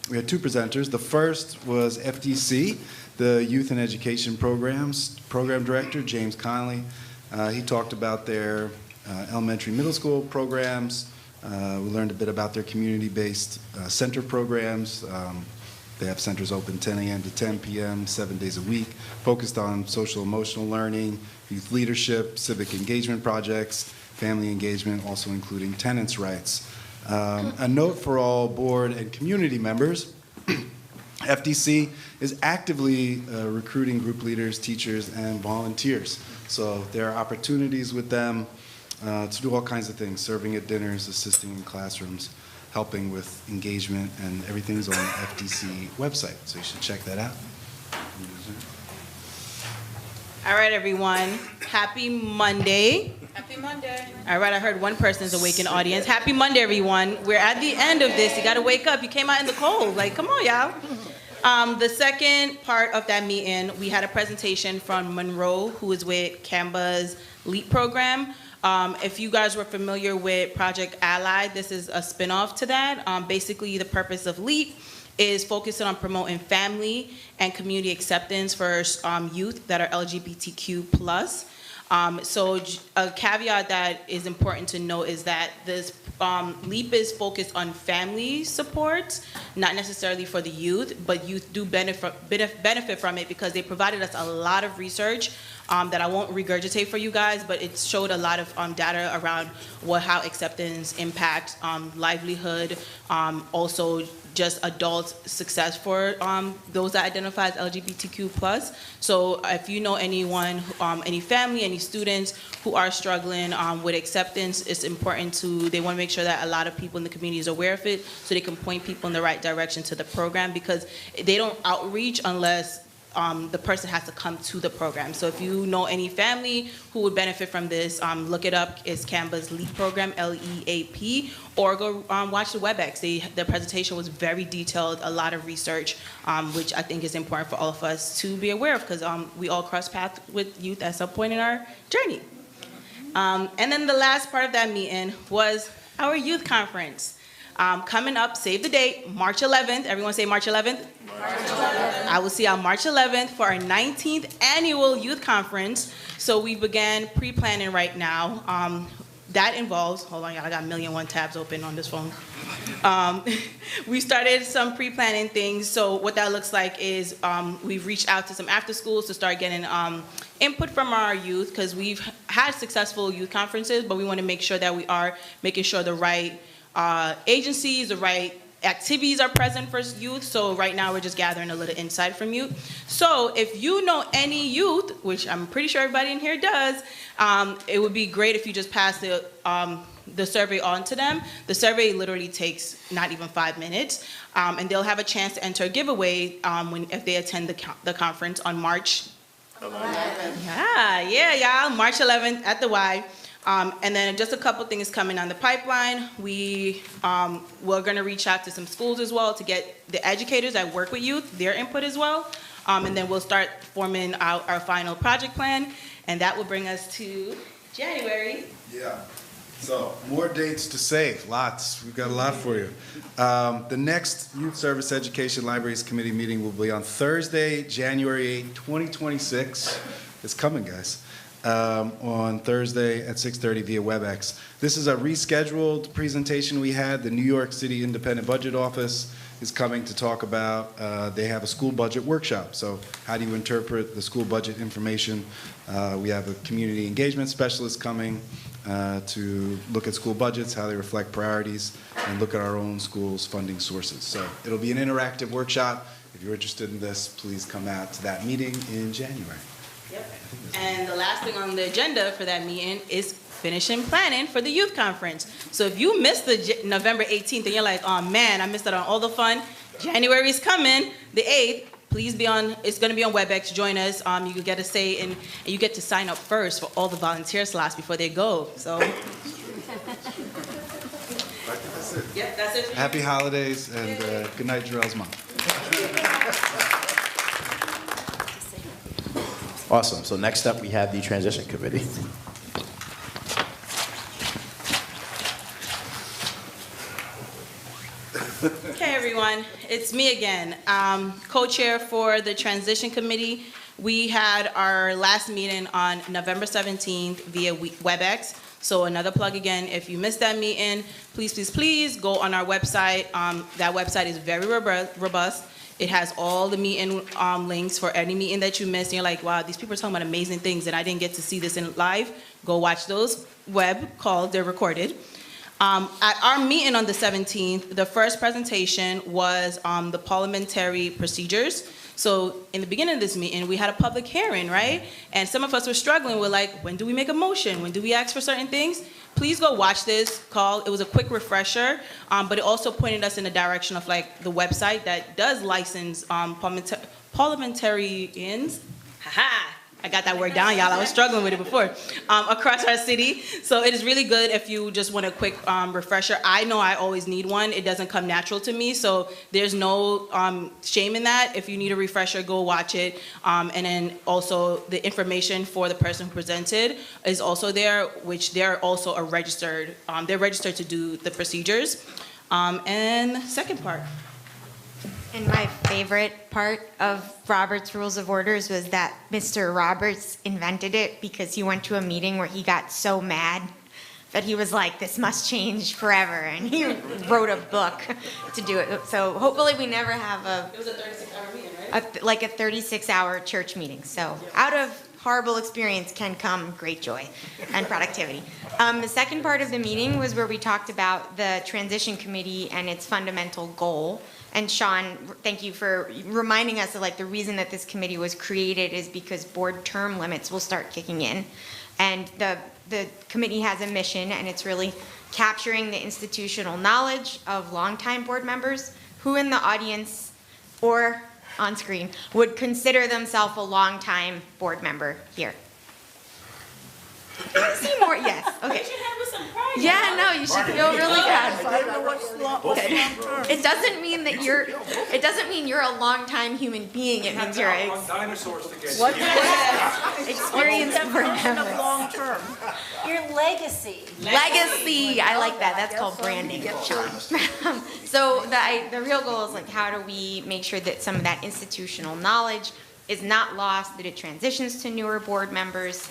We had two presenters. The first was FDC, the Youth and Education Program Director, James Conley. He talked about their elementary, middle school programs. We learned a bit about their community-based center programs. They have centers open 10 a.m. to 10 p.m., 7 days a week, focused on social emotional learning, youth leadership, civic engagement projects, family engagement, also including tenants' rights. A note for all board and community members, FDC is actively recruiting group leaders, teachers, and volunteers. So there are opportunities with them to do all kinds of things, serving at dinners, assisting in classrooms, helping with engagement, and everything's on the FDC website, so you should check that out. All right, everyone. Happy Monday. Happy Monday. All right, I heard one person's awake in the audience. Happy Monday, everyone. We're at the end of this. You got to wake up. You came out in the cold. Like, come on, y'all. The second part of that meeting, we had a presentation from Monroe, who is with Canva's LEAP program. If you guys were familiar with Project Ally, this is a spinoff to that. Basically, the purpose of LEAP is focusing on promoting family and community acceptance for youth that are LGBTQ+. So a caveat that is important to note is that this LEAP is focused on family support, not necessarily for the youth, but youth do benefit from it because they provided us a lot of research that I won't regurgitate for you guys, but it showed a lot of data around how acceptance impacts livelihood, also just adult success for those that identify as LGBTQ+. So if you know anyone, any family, any students who are struggling with acceptance, it's important they want to make sure that a lot of people in the community is aware of it so they can point people in the right direction to the program because they don't outreach unless the person has to come to the program. So if you know any family who would benefit from this, look it up. It's Canva's LEAP program, LEAP, or go watch the WebEx. The presentation was very detailed, a lot of research, which I think is important for all of us to be aware of because we all cross paths with youth at some point in our journey. And then the last part of that meeting was our youth conference. Coming up, save the date, March 11th. Everyone say March 11th? March 11th. I will see you on March 11th for our 19th annual youth conference. So we began pre-planning right now. That involves, hold on y'all, I got 1,000,001 tabs open on this phone. We started some pre-planning things. So what that looks like is we've reached out to some after schools to start getting input from our youth because we've had successful youth conferences, but we want to make sure that we are making sure the right agencies, the right activities are present for youth. So right now we're just gathering a little insight from youth. So if you know any youth, which I'm pretty sure everybody in here does, it would be great if you just pass the survey on to them. The survey literally takes not even 5 minutes, and they'll have a chance to enter a giveaway if they attend the conference on March 11th. Yeah, y'all, March 11th at the Y. And then just a couple things coming on the pipeline. We're going to reach out to some schools as well to get the educators that work with youth, their input as well. And then we'll start forming out our final project plan. And that will bring us to January. Yeah. So more dates to save, lots. We've got a lot for you. The next Youth Service Education Libraries Committee meeting will be on Thursday, January 8, 2026. It's coming, guys. On Thursday at 6:30 via WebEx. This is a rescheduled presentation we had. The New York City Independent Budget Office is coming to talk about, they have a school budget workshop. So how do you interpret the school budget information? We have a community engagement specialist coming to look at school budgets, how they reflect priorities, and look at our own schools' funding sources. So it'll be an interactive workshop. If you're interested in this, please come out to that meeting in January. Yep. And the last thing on the agenda for that meeting is finishing planning for the youth conference. So if you missed the November 18th and you're like, oh man, I missed out on all the fun, January is coming, the 8th, please be on, it's going to be on WebEx, join us. You can get a say and you get to sign up first for all the volunteer slots before they go. So. That's it. Yep, that's it. Happy holidays and good night, Jarrell's mom. Awesome. So next up, we have the Transition Committee. Okay, everyone. It's me again, co-chair for the Transition Committee. We had our last meeting on November 17th via WebEx. So another plug again, if you missed that meeting, please, please, please go on our website. That website is very robust. It has all the meeting links for any meeting that you missed. And you're like, wow, these people are talking about amazing things and I didn't get to see this in live. Go watch those web calls, they're recorded. At our meeting on the 17th, the first presentation was the parliamentary procedures. So in the beginning of this meeting, we had a public hearing, right? And some of us were struggling with like, when do we make a motion? When do we ask for certain things? Please go watch this call. It was a quick refresher, but it also pointed us in the direction of like the website that does license parliamentarians. I got that word down, y'all. I was struggling with it before. Across our city. So it is really good if you just want a quick refresher. I know I always need one. It doesn't come natural to me, so there's no shame in that. If you need a refresher, go watch it. And then also the information for the person who presented is also there, which they're also a registered, they're registered to do the procedures. And second part. And my favorite part of Robert's Rules of Orders was that Mr. Roberts invented it because he went to a meeting where he got so mad that he was like, this must change forever. And he wrote a book to do it. So hopefully we never have It was a 36-hour meeting, right? like a 36-hour church meeting. So out of horrible experience can come great joy and productivity. The second part of the meeting was where we talked about the transition committee and its fundamental goal. And Sean, thank you for reminding us of like the reason that this committee was created is because board term limits will start kicking in. And the committee has a mission, and it's really capturing the institutional knowledge of longtime board members who in the audience or on screen would consider themselves a longtime board member here. See more? Yes. Okay. Yeah, no, you should feel really good. It doesn't mean that you're. It doesn't mean you're a long-time human being. It means you're dinosaurs to get What experienced board member. long term? Your legacy. Legacy. I like that. That's called branding, Sean. So the real goal is like, how do we make sure that some of that institutional knowledge is not lost, that it transitions to newer board members.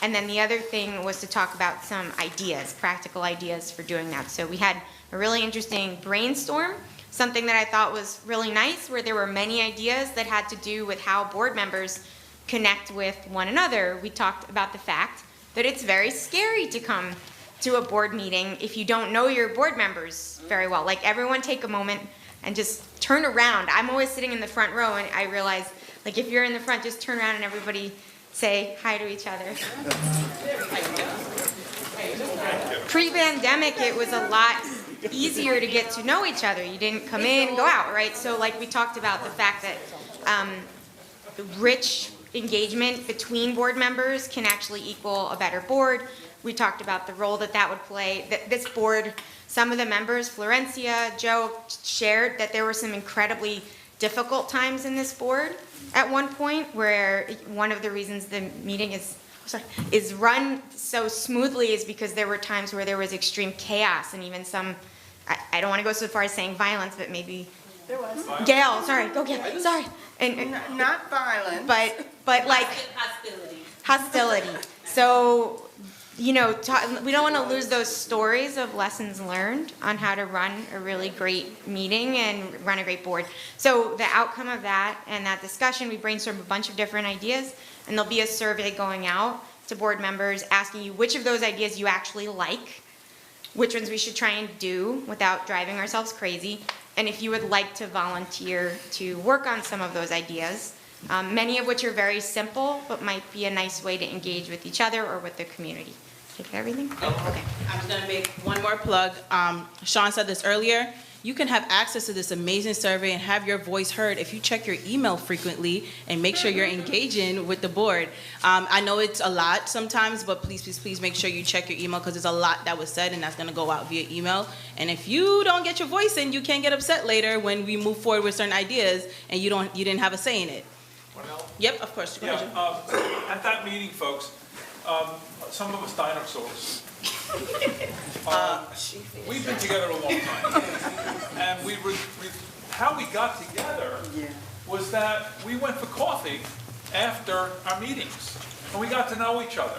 And then the other thing was to talk about some ideas, practical ideas for doing that. So we had a really interesting brainstorm, something that I thought was really nice, where there were many ideas that had to do with how board members connect with one another. We talked about the fact that it's very scary to come to a board meeting if you don't know your board members very well. Like, everyone take a moment and just turn around. I'm always sitting in the front row, and I realize, like, if you're in the front, just turn around and everybody say hi to each other. Pre-pandemic, it was a lot easier to get to know each other. You didn't come in, go out, right? So like we talked about the fact that rich engagement between board members can actually equal a better board. We talked about the role that would play. That this board, some of the members, Florencia, Joe, shared that there were some incredibly difficult times in this board at one point, where one of the reasons the meeting is run so smoothly is because there were times where there was extreme chaos and even some, I don't want to go so far as saying violence, but maybe There was. Gail, sorry, go Gail, sorry. And Not violent. but like hostility. So, you know, we don't want to lose those stories of lessons learned on how to run a really great meeting and run a great board. So the outcome of that and that discussion, we brainstormed a bunch of different ideas, and there'll be a survey going out to board members asking you which of those ideas you actually like, which ones we should try and do without driving ourselves crazy, and if you would like to volunteer to work on some of those ideas, many of which are very simple, but might be a nice way to engage with each other or with the community. Take everything? Okay. I'm just gonna make one more plug. Sean said this earlier. You can have access to this amazing survey and have your voice heard if you check your email frequently and make sure you're engaging with the board. I know it's a lot sometimes, but please, please, please make sure you check your email, because there's a lot that was said and that's gonna go out via email. And if you don't get your voice in, you can get upset later when we move forward with certain ideas and you didn't have a say in it. Yep, of course. Go ahead, Jim. At that meeting, folks, some of us dinosaurs. We've been together a long time. And how we got together was that we went for coffee after our meetings. And we got to know each other.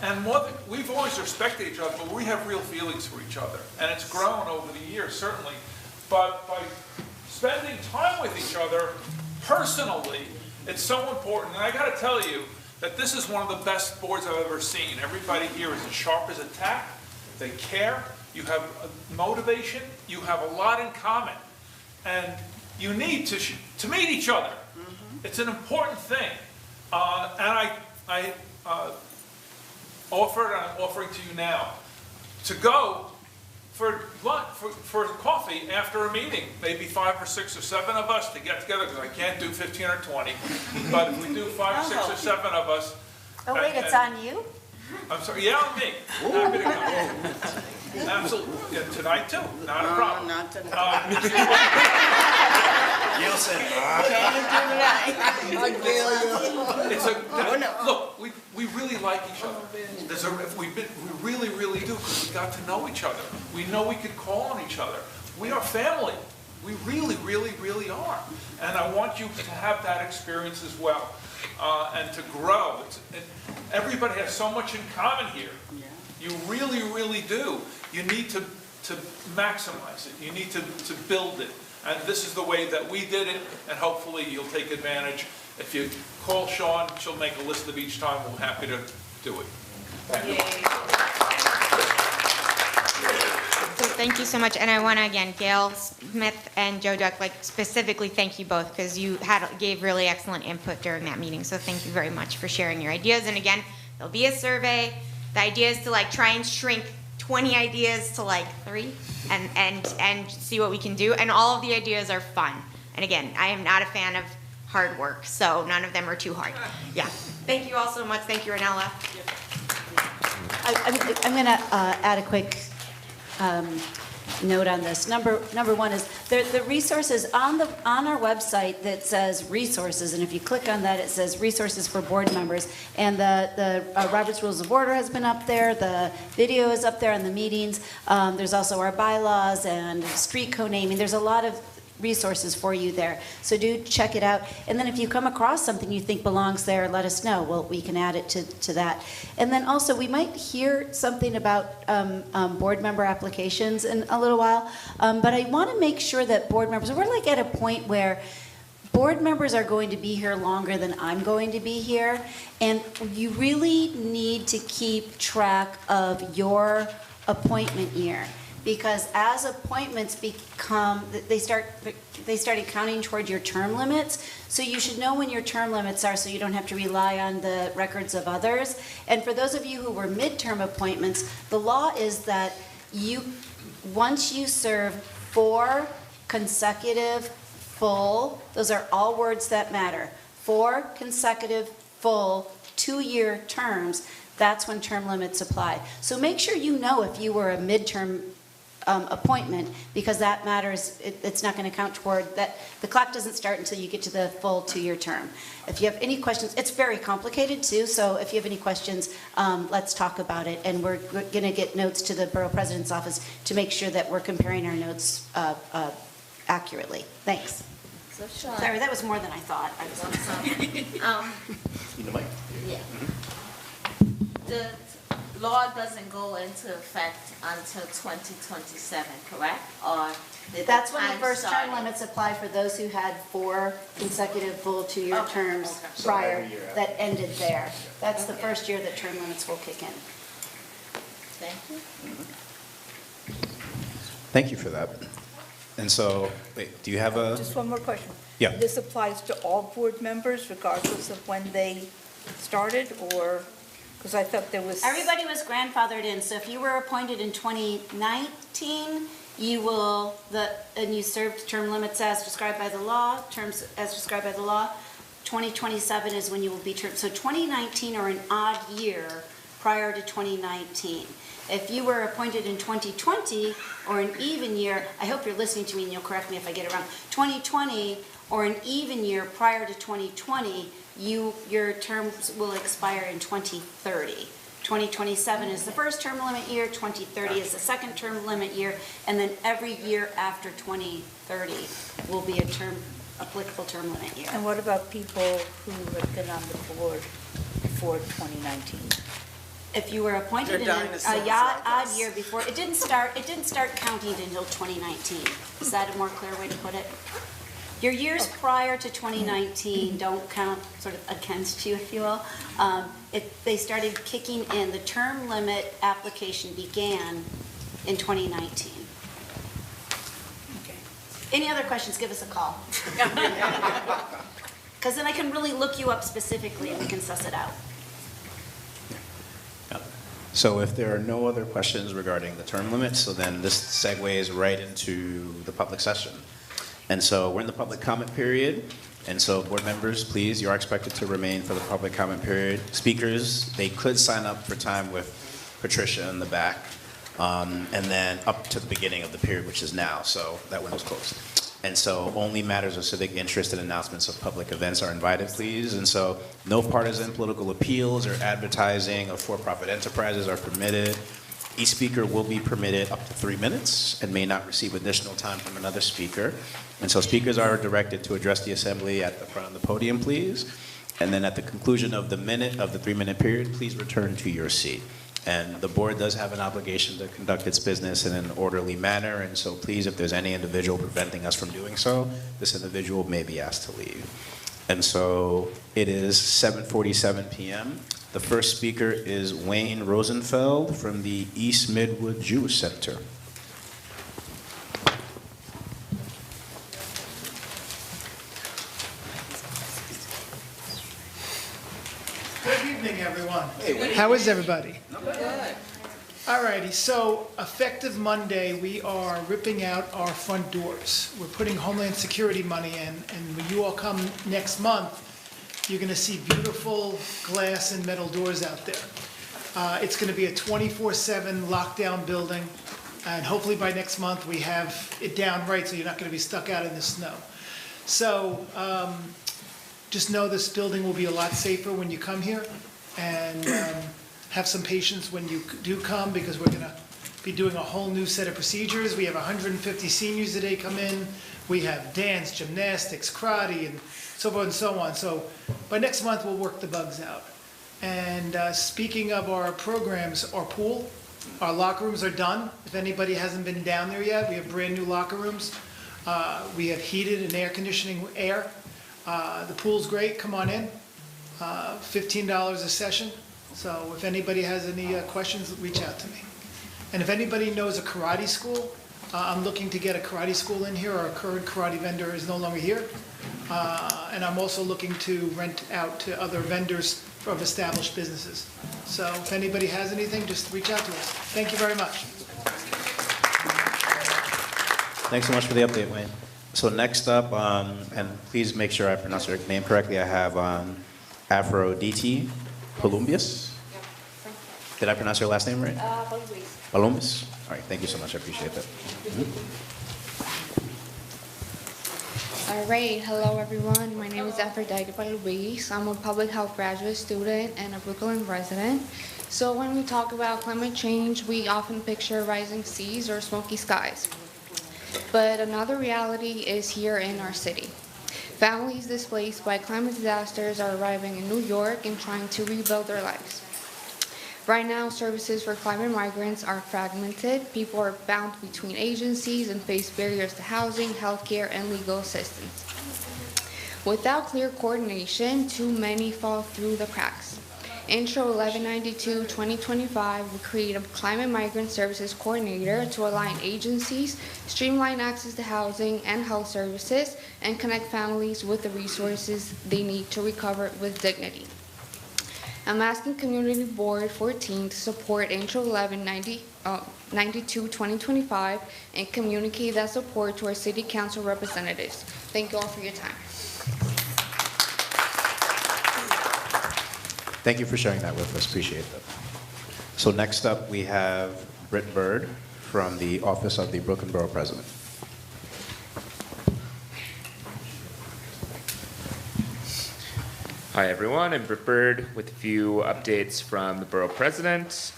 And we've always respected each other, but we have real feelings for each other. And it's grown over the years, certainly. But by spending time with each other personally, it's so important. And I got to tell you that this is one of the best boards I've ever seen. Everybody here is as sharp as a tack. They care. You have motivation. You have a lot in common. And you need to meet each other. It's an important thing. And I offered, and I'm offering to you now, to go for coffee after a meeting, maybe 5 or 6 or 7 of us to get together, because I can't do 15 or 20. But if we do 5 or 6 or 7 of us. Oh, wait, it's on you? I'm sorry, yeah, on me. Happy to come. Absolutely, yeah, tonight too, not a problem. Not tonight. Gail said, It's look, we really like each other. We really, really do, because we got to know each other. We know we could call on each other. We are family. We really, really, really are. And I want you to have that experience as well, and to grow. Everybody has so much in common here. You really, really do. You need to maximize it. You need to build it. And this is the way that we did it, and hopefully you'll take advantage. If you call Sean, she'll make a list of each time. We're happy to do it. So thank you so much, and I want to again, Gail Smith and Joe Duck, like specifically thank you both, because you gave really excellent input during that meeting. So thank you very much for sharing your ideas. And again, there'll be a survey. The idea is to like try and shrink 20 ideas to like 3 and see what we can do. And all of the ideas are fun. And again, I am not a fan of hard work, so none of them are too hard. Yeah. Thank you all so much. Thank you, Ranella. I'm going to add a quick note on this. Number one is the resources on our website that says resources, and if you click on that, it says resources for board members. And the Robert's Rules of Order has been up there. The video is up there on the meetings. There's also our bylaws and street co-naming. There's a lot of resources for you there. So do check it out. And then if you come across something you think belongs there, let us know. Well, we can add it to that. And then also we might hear something about board member applications in a little while. But I want to make sure that board members, we're like at a point where board members are going to be here longer than I'm going to be here. And you really need to keep track of your appointment year. Because as appointments become, they start counting toward your term limits. So you should know when your term limits are so you don't have to rely on the records of others. And for those of you who were midterm appointments, the law is that once you serve 4 consecutive full, those are all words that matter, 4 consecutive full 2-year terms, that's when term limits apply. So make sure you know if you were a midterm appointment, because that matters. It's not going to count toward that. The clock doesn't start until you get to the full 2-year term. If you have any questions, it's very complicated too, so if you have any questions, let's talk about it. And we're going to get notes to the Borough President's office to make sure that we're comparing our notes accurately. Thanks. So Sean, sorry, that was more than I thought. I was Need the mic? Yeah. The law doesn't go into effect until 2027, correct? Or that's when the first term limits apply for those who had 4 consecutive full 2-year terms prior that ended there. That's the first year that term limits will kick in. Thank you. Thank you for that. And so, wait, do you have a? Just one more question. Yeah. This applies to all board members regardless of when they started, or, because I thought there was. Everybody was grandfathered in, so if you were appointed in 2019, and you served term limits as prescribed by the law, terms as prescribed by the law, 2027 is when you will be termed. So 2019 or an odd year prior to 2019. If you were appointed in 2020 or an even year, I hope you're listening to me and you'll correct me if I get it wrong, 2020 or an even year prior to 2020, your terms will expire in 2030. 2027 is the first term limit year, 2030 is the second term limit year, and then every year after 2030 will be a applicable term limit year. And what about people who have been on the board before 2019? If you were appointed in an odd year before, it didn't start counting until 2019. Is that a more clear way to put it? Your years prior to 2019 don't count sort of against you, if you will. They started kicking in, the term limit application began in 2019. Okay. Any other questions, give us a call. Because then I can really look you up specifically and we can suss it out. So if there are no other questions regarding the term limits, so then this segues right into the public session. And so we're in the public comment period. And so board members, please, you are expected to remain for the public comment period. Speakers, they could sign up for time with Patricia in the back, and then up to the beginning of the period, which is now, so that window's closed. And so only matters of civic interest and announcements of public events are invited, please. And so no partisan political appeals or advertising of for-profit enterprises are permitted. Each speaker will be permitted up to 3 minutes and may not receive additional time from another speaker. And so speakers are directed to address the assembly at the front of the podium, please. And then at the conclusion of the 3-minute period, please return to your seat. And the board does have an obligation to conduct its business in an orderly manner, and so please, if there's any individual preventing us from doing so, this individual may be asked to leave. And so it is 7:47 p.m. The first speaker is Wayne Rosenfeld from the East Midwood Jewish Center. Good evening, everyone. How is everybody? Good. All righty, so effective Monday, we are ripping out our front doors. We're putting Homeland Security money in, and when you all come next month, you're gonna see beautiful glass and metal doors out there. It's gonna be a 24/7 lockdown building, and hopefully by next month, we have it down right, so you're not gonna be stuck out in the snow. So, just know this building will be a lot safer when you come here, and have some patience when you do come, because we're gonna be doing a whole new set of procedures. We have 150 seniors today come in. We have dance, gymnastics, karate, and so forth and so on. So by next month, we'll work the bugs out. And speaking of our programs, our pool, our locker rooms are done. If anybody hasn't been down there yet, we have brand new locker rooms. We have heated and air conditioning air. The pool's great, come on in. $15 a session. So if anybody has any questions, reach out to me. And if anybody knows a karate school, I'm looking to get a karate school in here. Our current karate vendor is no longer here. And I'm also looking to rent out to other vendors of established businesses. So if anybody has anything, just reach out to us. Thank you very much. Thanks so much for the update, Wayne. So next up, and please make sure I pronounce your name correctly, I have Aphrodite Palumbius. Did I pronounce your last name right? Palumbius. All right, thank you so much, I appreciate that. All right, hello everyone. My name is Aphrodite Palumbius. I'm a public health graduate student and a Brooklyn resident. So when we talk about climate change, we often picture rising seas or smoky skies. But another reality is here in our city. Families displaced by climate disasters are arriving in New York and trying to rebuild their lives. Right now, services for climate migrants are fragmented. People are bound between agencies and face barriers to housing, healthcare, and legal assistance. Without clear coordination, too many fall through the cracks. Intro 1192-2025 will create a climate migrant services coordinator to align agencies, streamline access to housing and health services, and connect families with the resources they need to recover with dignity. I'm asking Community Board 14 to support Intro 1192-2025 and communicate that support to our City Council representatives. Thank you all for your time. Thank you for sharing that with us, appreciate that. So next up, we have Britt Bird from the Office of the Brooklyn Borough President. Hi everyone, I'm Britt Bird with a few updates from the Borough President.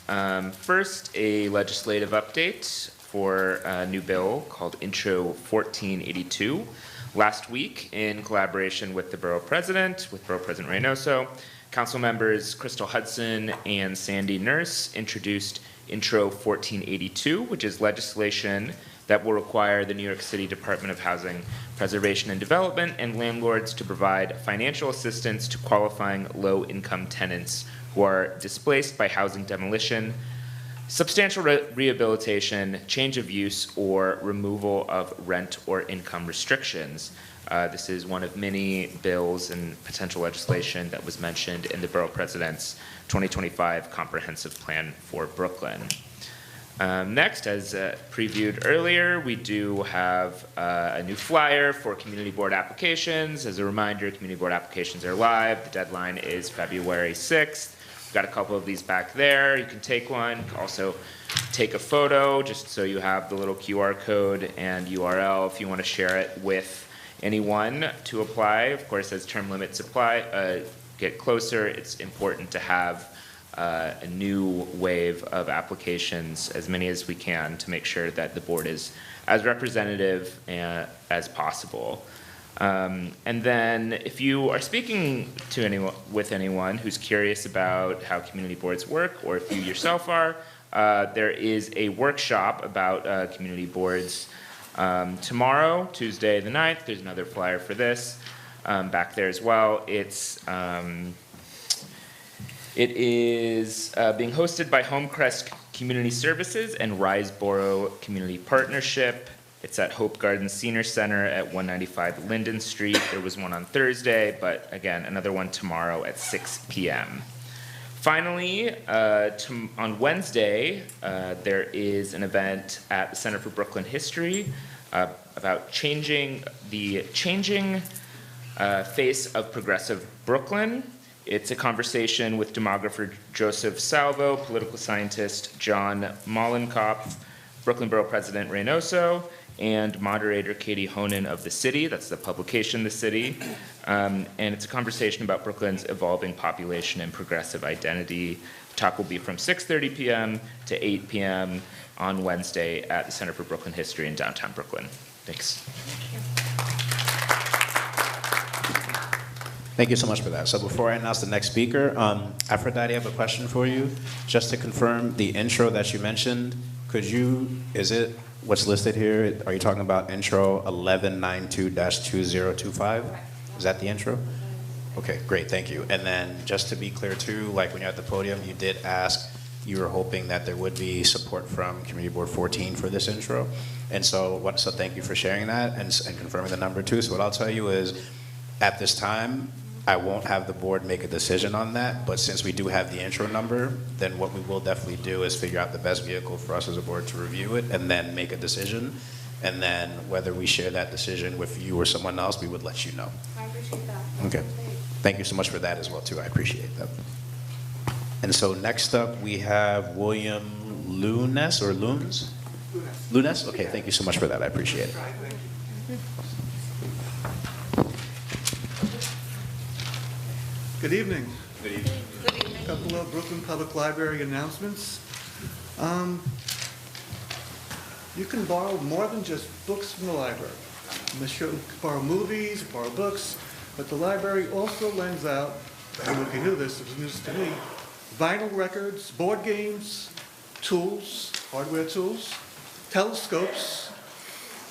First, a legislative update for a new bill called Intro 1482. Last week, in collaboration with the Borough President, with Borough President Reynoso, Council members Crystal Hudson and Sandy Nurse introduced Intro 1482, which is legislation that will require the New York City Department of Housing Preservation and Development and landlords to provide financial assistance to qualifying low-income tenants who are displaced by housing demolition, substantial rehabilitation, change of use, or removal of rent or income restrictions. This is one of many bills and potential legislation that was mentioned in the Borough President's 2025 Comprehensive Plan for Brooklyn. Next, as previewed earlier, we do have a new flyer for community board applications. As a reminder, community board applications are live. The deadline is February 6th. We've got a couple of these back there. You can take one. You can also take a photo just so you have the little QR code and URL if you want to share it with anyone to apply. Of course, as term limits get closer, it's important to have a new wave of applications, as many as we can, to make sure that the board is as representative as possible. And then if you are speaking to with anyone who's curious about how community boards work, or if you yourself are, there is a workshop about community boards tomorrow, Tuesday the 9th. There's another flyer for this back there as well. It is being hosted by Homecrest Community Services and Riseboro Community Partnership. It's at Hope Garden Senior Center at 195 Linden Street. There was one on Thursday, but again, another one tomorrow at 6 p.m. Finally, on Wednesday, there is an event at the Center for Brooklyn History about changing face of progressive Brooklyn. It's a conversation with demographer Joseph Salvo, political scientist John Mollenkopf, Brooklyn Borough President Reynoso, and moderator Katie Honan of The City. That's the publication The City. And it's a conversation about Brooklyn's evolving population and progressive identity. The talk will be from 6:30 p.m. to 8 p.m. on Wednesday at the Center for Brooklyn History in downtown Brooklyn. Thanks. Thank you so much for that. So before I announce the next speaker, Aphrodite, I have a question for you. Just to confirm the intro that you mentioned, is it what's listed here? Are you talking about intro 1192-2025? Is that the intro? Okay, great, thank you. And then just to be clear too, like when you're at the podium, you did ask, you were hoping that there would be support from Community Board 14 for this intro. And so thank you for sharing that and confirming the number too. So what I'll tell you is, at this time, I won't have the board make a decision on that, but since we do have the intro number, then what we will definitely do is figure out the best vehicle for us as a board to review it and then make a decision. And then whether we share that decision with you or someone else, we would let you know. I appreciate that. Okay. Thank you so much for that as well too. I appreciate that. And so next up we have William Lunes or Lunes? Lunes? Okay, thank you so much for that. I appreciate it. Good evening. Good evening. Good evening. A couple of Brooklyn Public Library announcements. You can borrow more than just books from the library. You can borrow movies, borrow books, but the library also lends out, I don't know if you knew this, it was news to me, vinyl records, board games, tools, hardware tools, telescopes,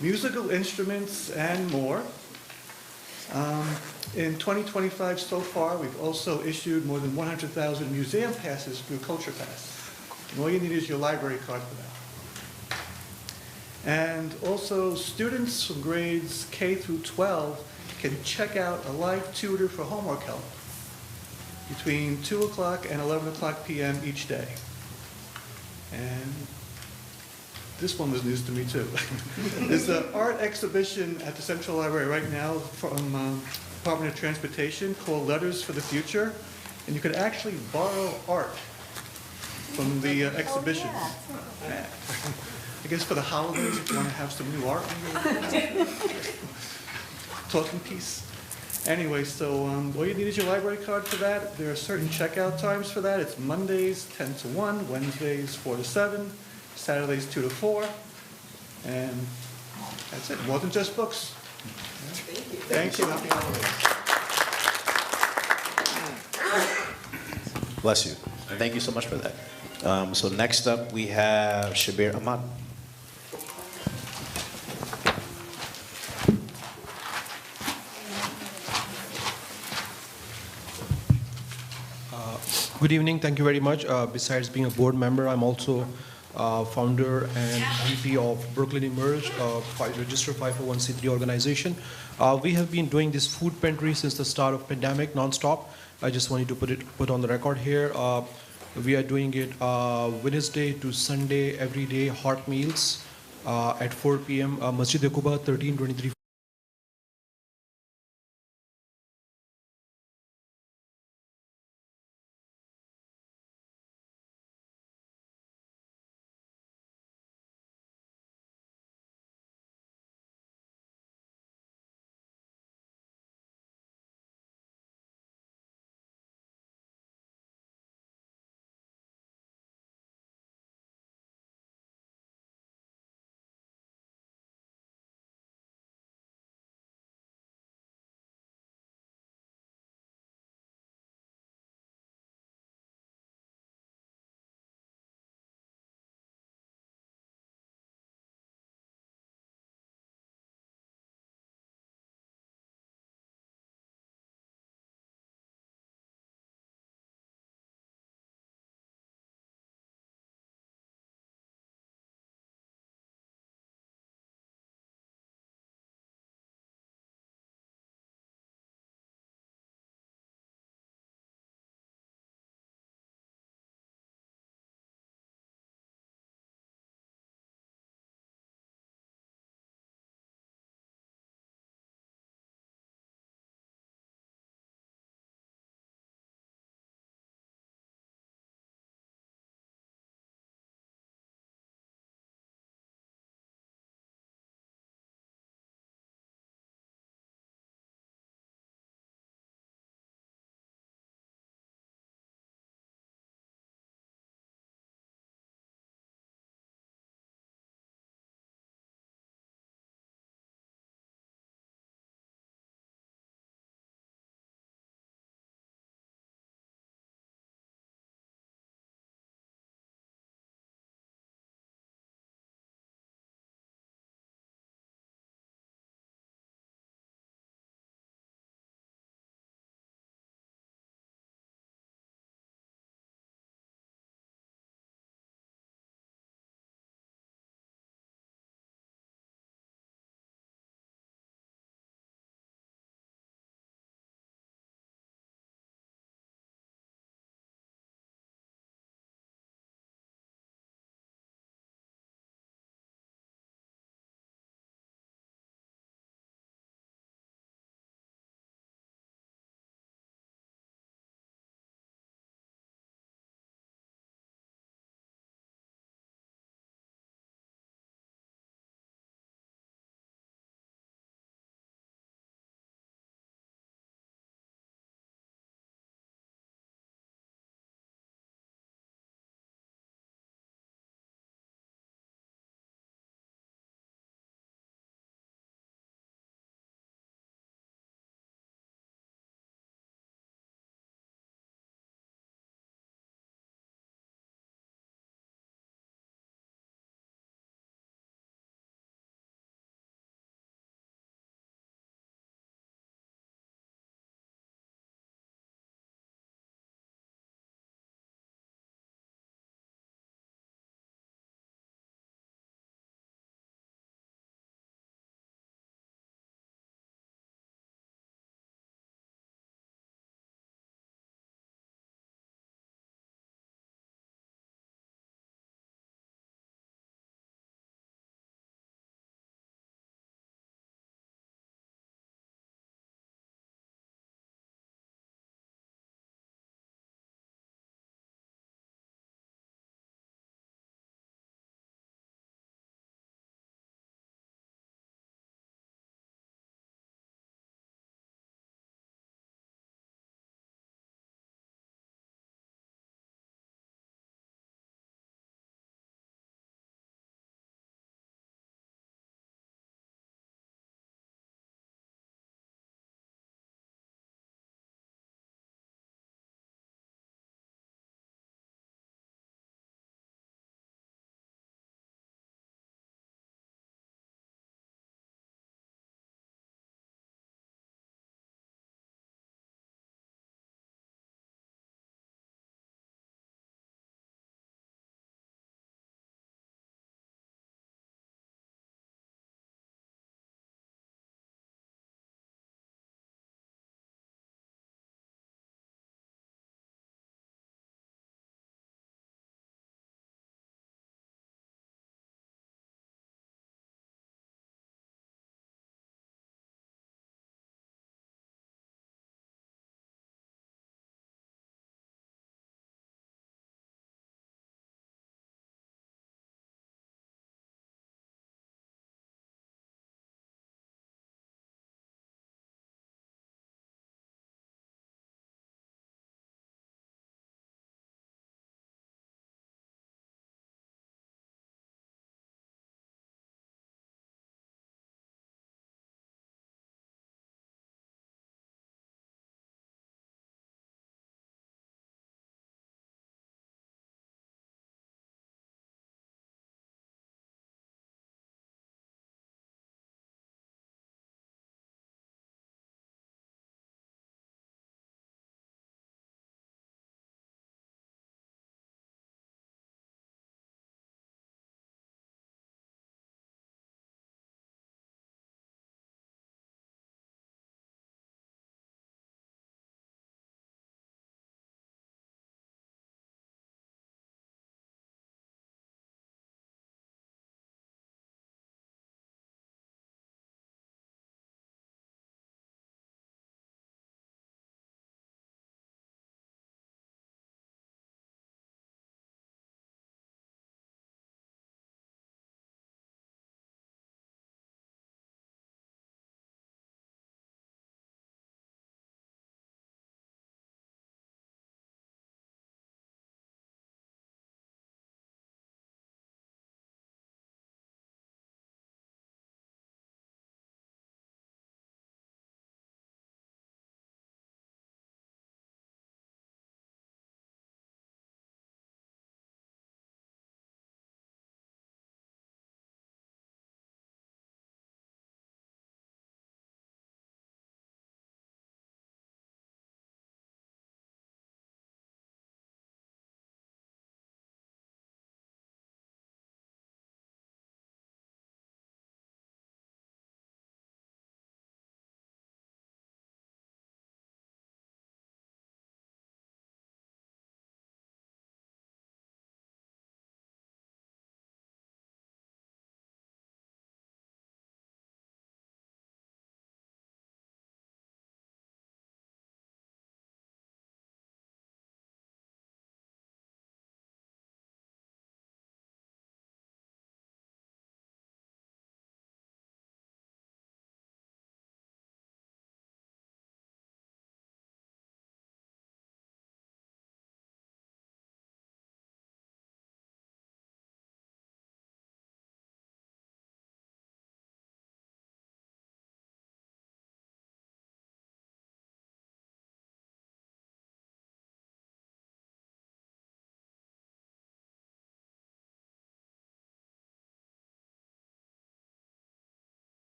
musical instruments, and more. In 2025 so far, we've also issued more than 100,000 museum passes through Culture Pass. And all you need is your library card for that. And also, students from grades K through 12 can check out a live tutor for homework help between 2 o'clock and 11 o'clock p.m. each day. And this one was news to me too. There's an art exhibition at the Central Library right now from Department of Transportation called Letters for the Future, and you could actually borrow art from the exhibition. Yeah. I guess for the holidays, if you want to have some new art, talking piece. Anyway, so all you need is your library card for that. There are certain checkout times for that. It's Mondays 10 to 1, Wednesdays 4 to 7, Saturdays 2 to 4, and that's it. More than just books. Thank you. Happy holidays. Bless you. Thank you so much for that. So next up we have Shabir Ahmad. Good evening. Thank you very much. Besides being a board member, I'm also founder and VP of Brooklyn Emerge, registered 501c3 organization. We have been doing this food pantry since the start of pandemic, nonstop. I just wanted to put on the record here. We are doing it Wednesday to Sunday, every day, hot meals at 4 p.m. Masjid Quba, 1323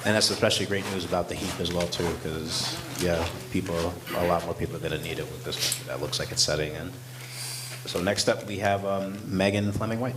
And that's especially great news about the heat as well too, because a lot more people are going to need it with this. That looks like it's setting in. So next up we have Megan Fleming White.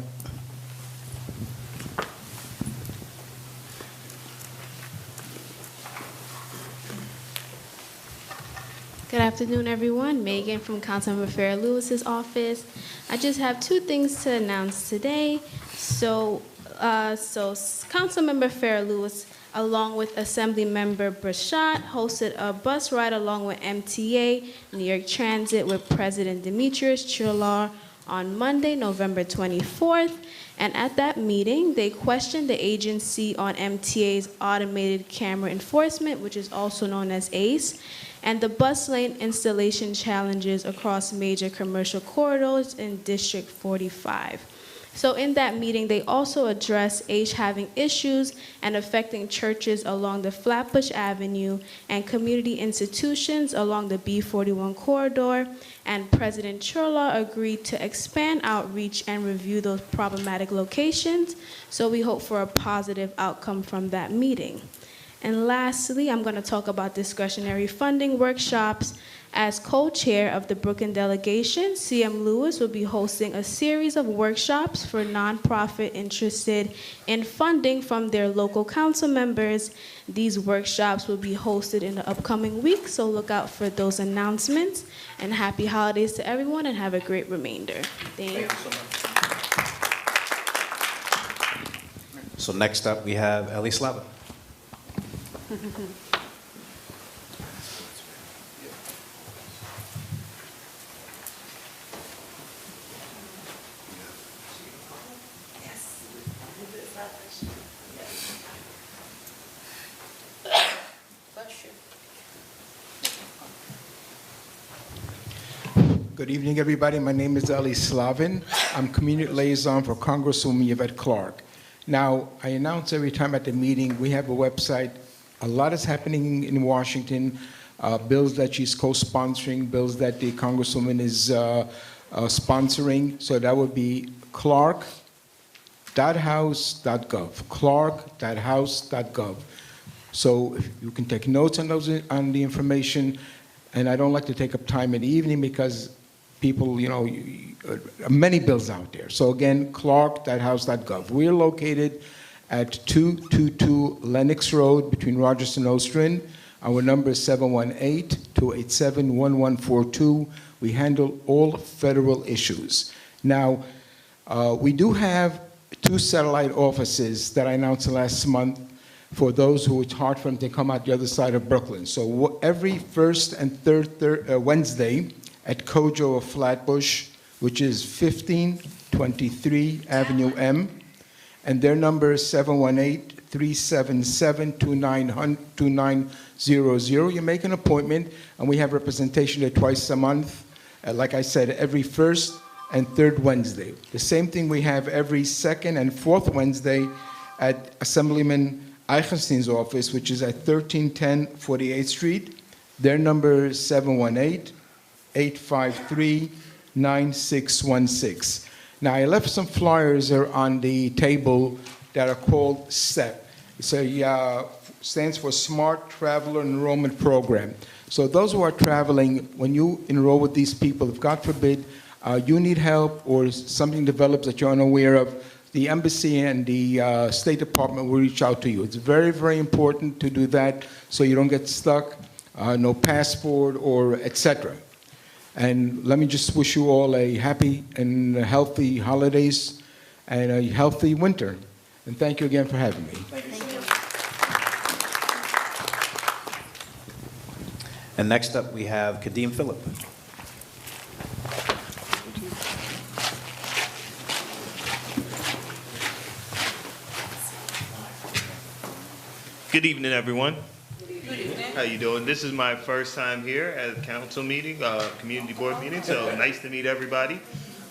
Good afternoon, everyone. Megan from Councilmember Farrah Lewis's office. I just have two things to announce today. So Councilmember Farrah Lewis, along with Assemblymember Brashad, hosted a bus ride along with MTA, New York Transit, with President Demetrius Chirlar on Monday, November 24th. And at that meeting, they questioned the agency on MTA's automated camera enforcement, which is also known as ACE, and the bus lane installation challenges across major commercial corridors in District 45. So in that meeting, they also addressed ACE having issues and affecting churches along the Flatbush Avenue and community institutions along the B41 corridor, and President Chirlar agreed to expand outreach and review those problematic locations. So we hope for a positive outcome from that meeting. And lastly, I'm going to talk about discretionary funding workshops. As co-chair of the Brooklyn delegation, CM Lewis will be hosting a series of workshops for nonprofit interested in funding from their local council members. These workshops will be hosted in the upcoming week, so look out for those announcements. And happy holidays to everyone, and have a great remainder. Thank you so much. So next up we have Ellie Slava. Good evening, everybody. My name is Ali Slavin. I'm community liaison for Congresswoman Yvette Clarke. Now, I announce every time at the meeting, we have a website. A lot is happening in Washington, bills that she's co-sponsoring, bills that the Congresswoman is sponsoring. So that would be clark.house.gov, clark.house.gov. So if you can take notes on on the information. And I don't like to take up time in the evening because people, many bills out there. So again, clark.house.gov. We're located at 222 Lenox Road between Rogers and Nostrand. Our number is 718-287-1142. We handle all federal issues. Now, we do have 2 satellite offices that I announced last month for those who it's hard for them to come out the other side of Brooklyn. So every first and third Wednesday at Kojo of Flatbush, which is 1523 Avenue M, and their number is 718-377-2900. You make an appointment, and we have representation there twice a month. Like I said, every first and third Wednesday. The same thing we have every second and fourth Wednesday at Assemblyman Eichenstein's office, which is at 1310 48th Street. Their number is 718-853-9616. Now, I left some flyers there on the table that are called STEP. It stands for Smart Traveler Enrollment Program. So those who are traveling, when you enroll with these people, if God forbid you need help or something develops that you're unaware of, the embassy and the State Department will reach out to you. It's very, very important to do that so you don't get stuck, no passport or etc. And let me just wish you all a happy and healthy holidays and a healthy winter. And thank you again for having me. Thank you. And next up we have Kadeem Phillip. Good evening, everyone. Good evening. How you doing? This is my first time here at a council meeting, community board meeting, so nice to meet everybody.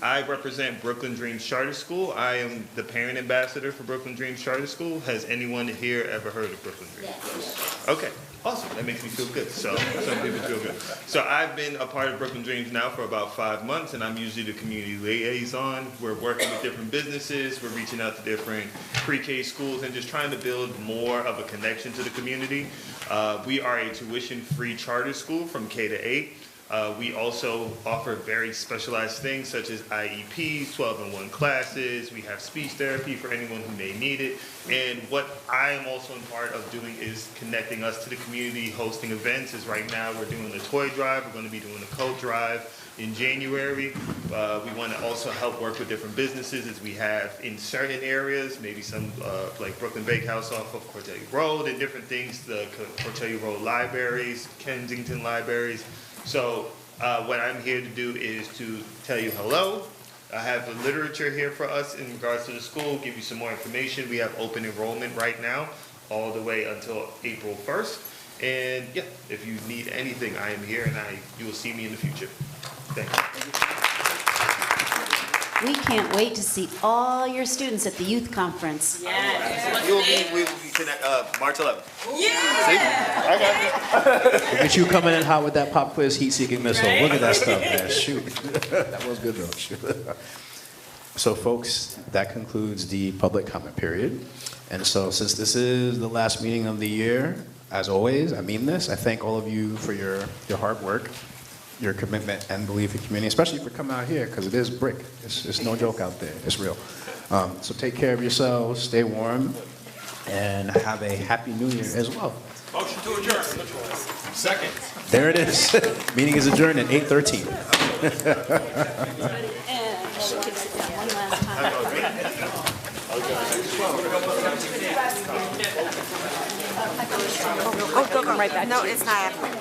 I represent Brooklyn Dreams Charter School. I am the parent ambassador for Brooklyn Dreams Charter School. Has anyone here ever heard of Brooklyn Dreams? Yes. Okay, Awesome, that makes me feel good. So some people feel good. So I've been a part of Brooklyn Dreams now for about 5 months, and I'm usually the community liaison. We're working with different businesses, we're reaching out to different pre-K schools, and just trying to build more of a connection to the community. We are a tuition-free charter school from K to 8. We also offer very specialized things such as IEPs, 12-in-1 classes. We have speech therapy for anyone who may need it. And what I am also in part of doing is connecting us to the community, hosting events. As right now we're doing the toy drive. We're going to be doing the coat drive in January. We want to also help work with different businesses as we have in certain areas, maybe some like Brooklyn Bakehouse off of Cortellia Road and different things, the Cortellia Road libraries, Kensington libraries. So what I'm here to do is to tell you hello. I have the literature here for us in regards to the school, give you some more information. We have open enrollment right now, all the way until April 1st. And yeah, if you need anything, I am here and you will see me in the future. Thank you. We can't wait to see all your students at the youth conference. We will be connect, March 11th. Yeah! See? I got you. Look at you coming in hot with that pop quiz heat-seeking missile. Right? Look at that stuff, man. Shoot. That was good, though. Shoot. So, folks, that concludes the public comment period. And so, since this is the last meeting of the year, as always, I mean this, I thank all of you for your hard work, your commitment and belief in community, especially for coming out here, because it is brick. It's no joke out there. It's real. So take care of yourselves, stay warm, and have a happy new year as well. Motion to adjourn. Second. There it is. Meeting is adjourned at 8:13. Go right back. No, it's not happening.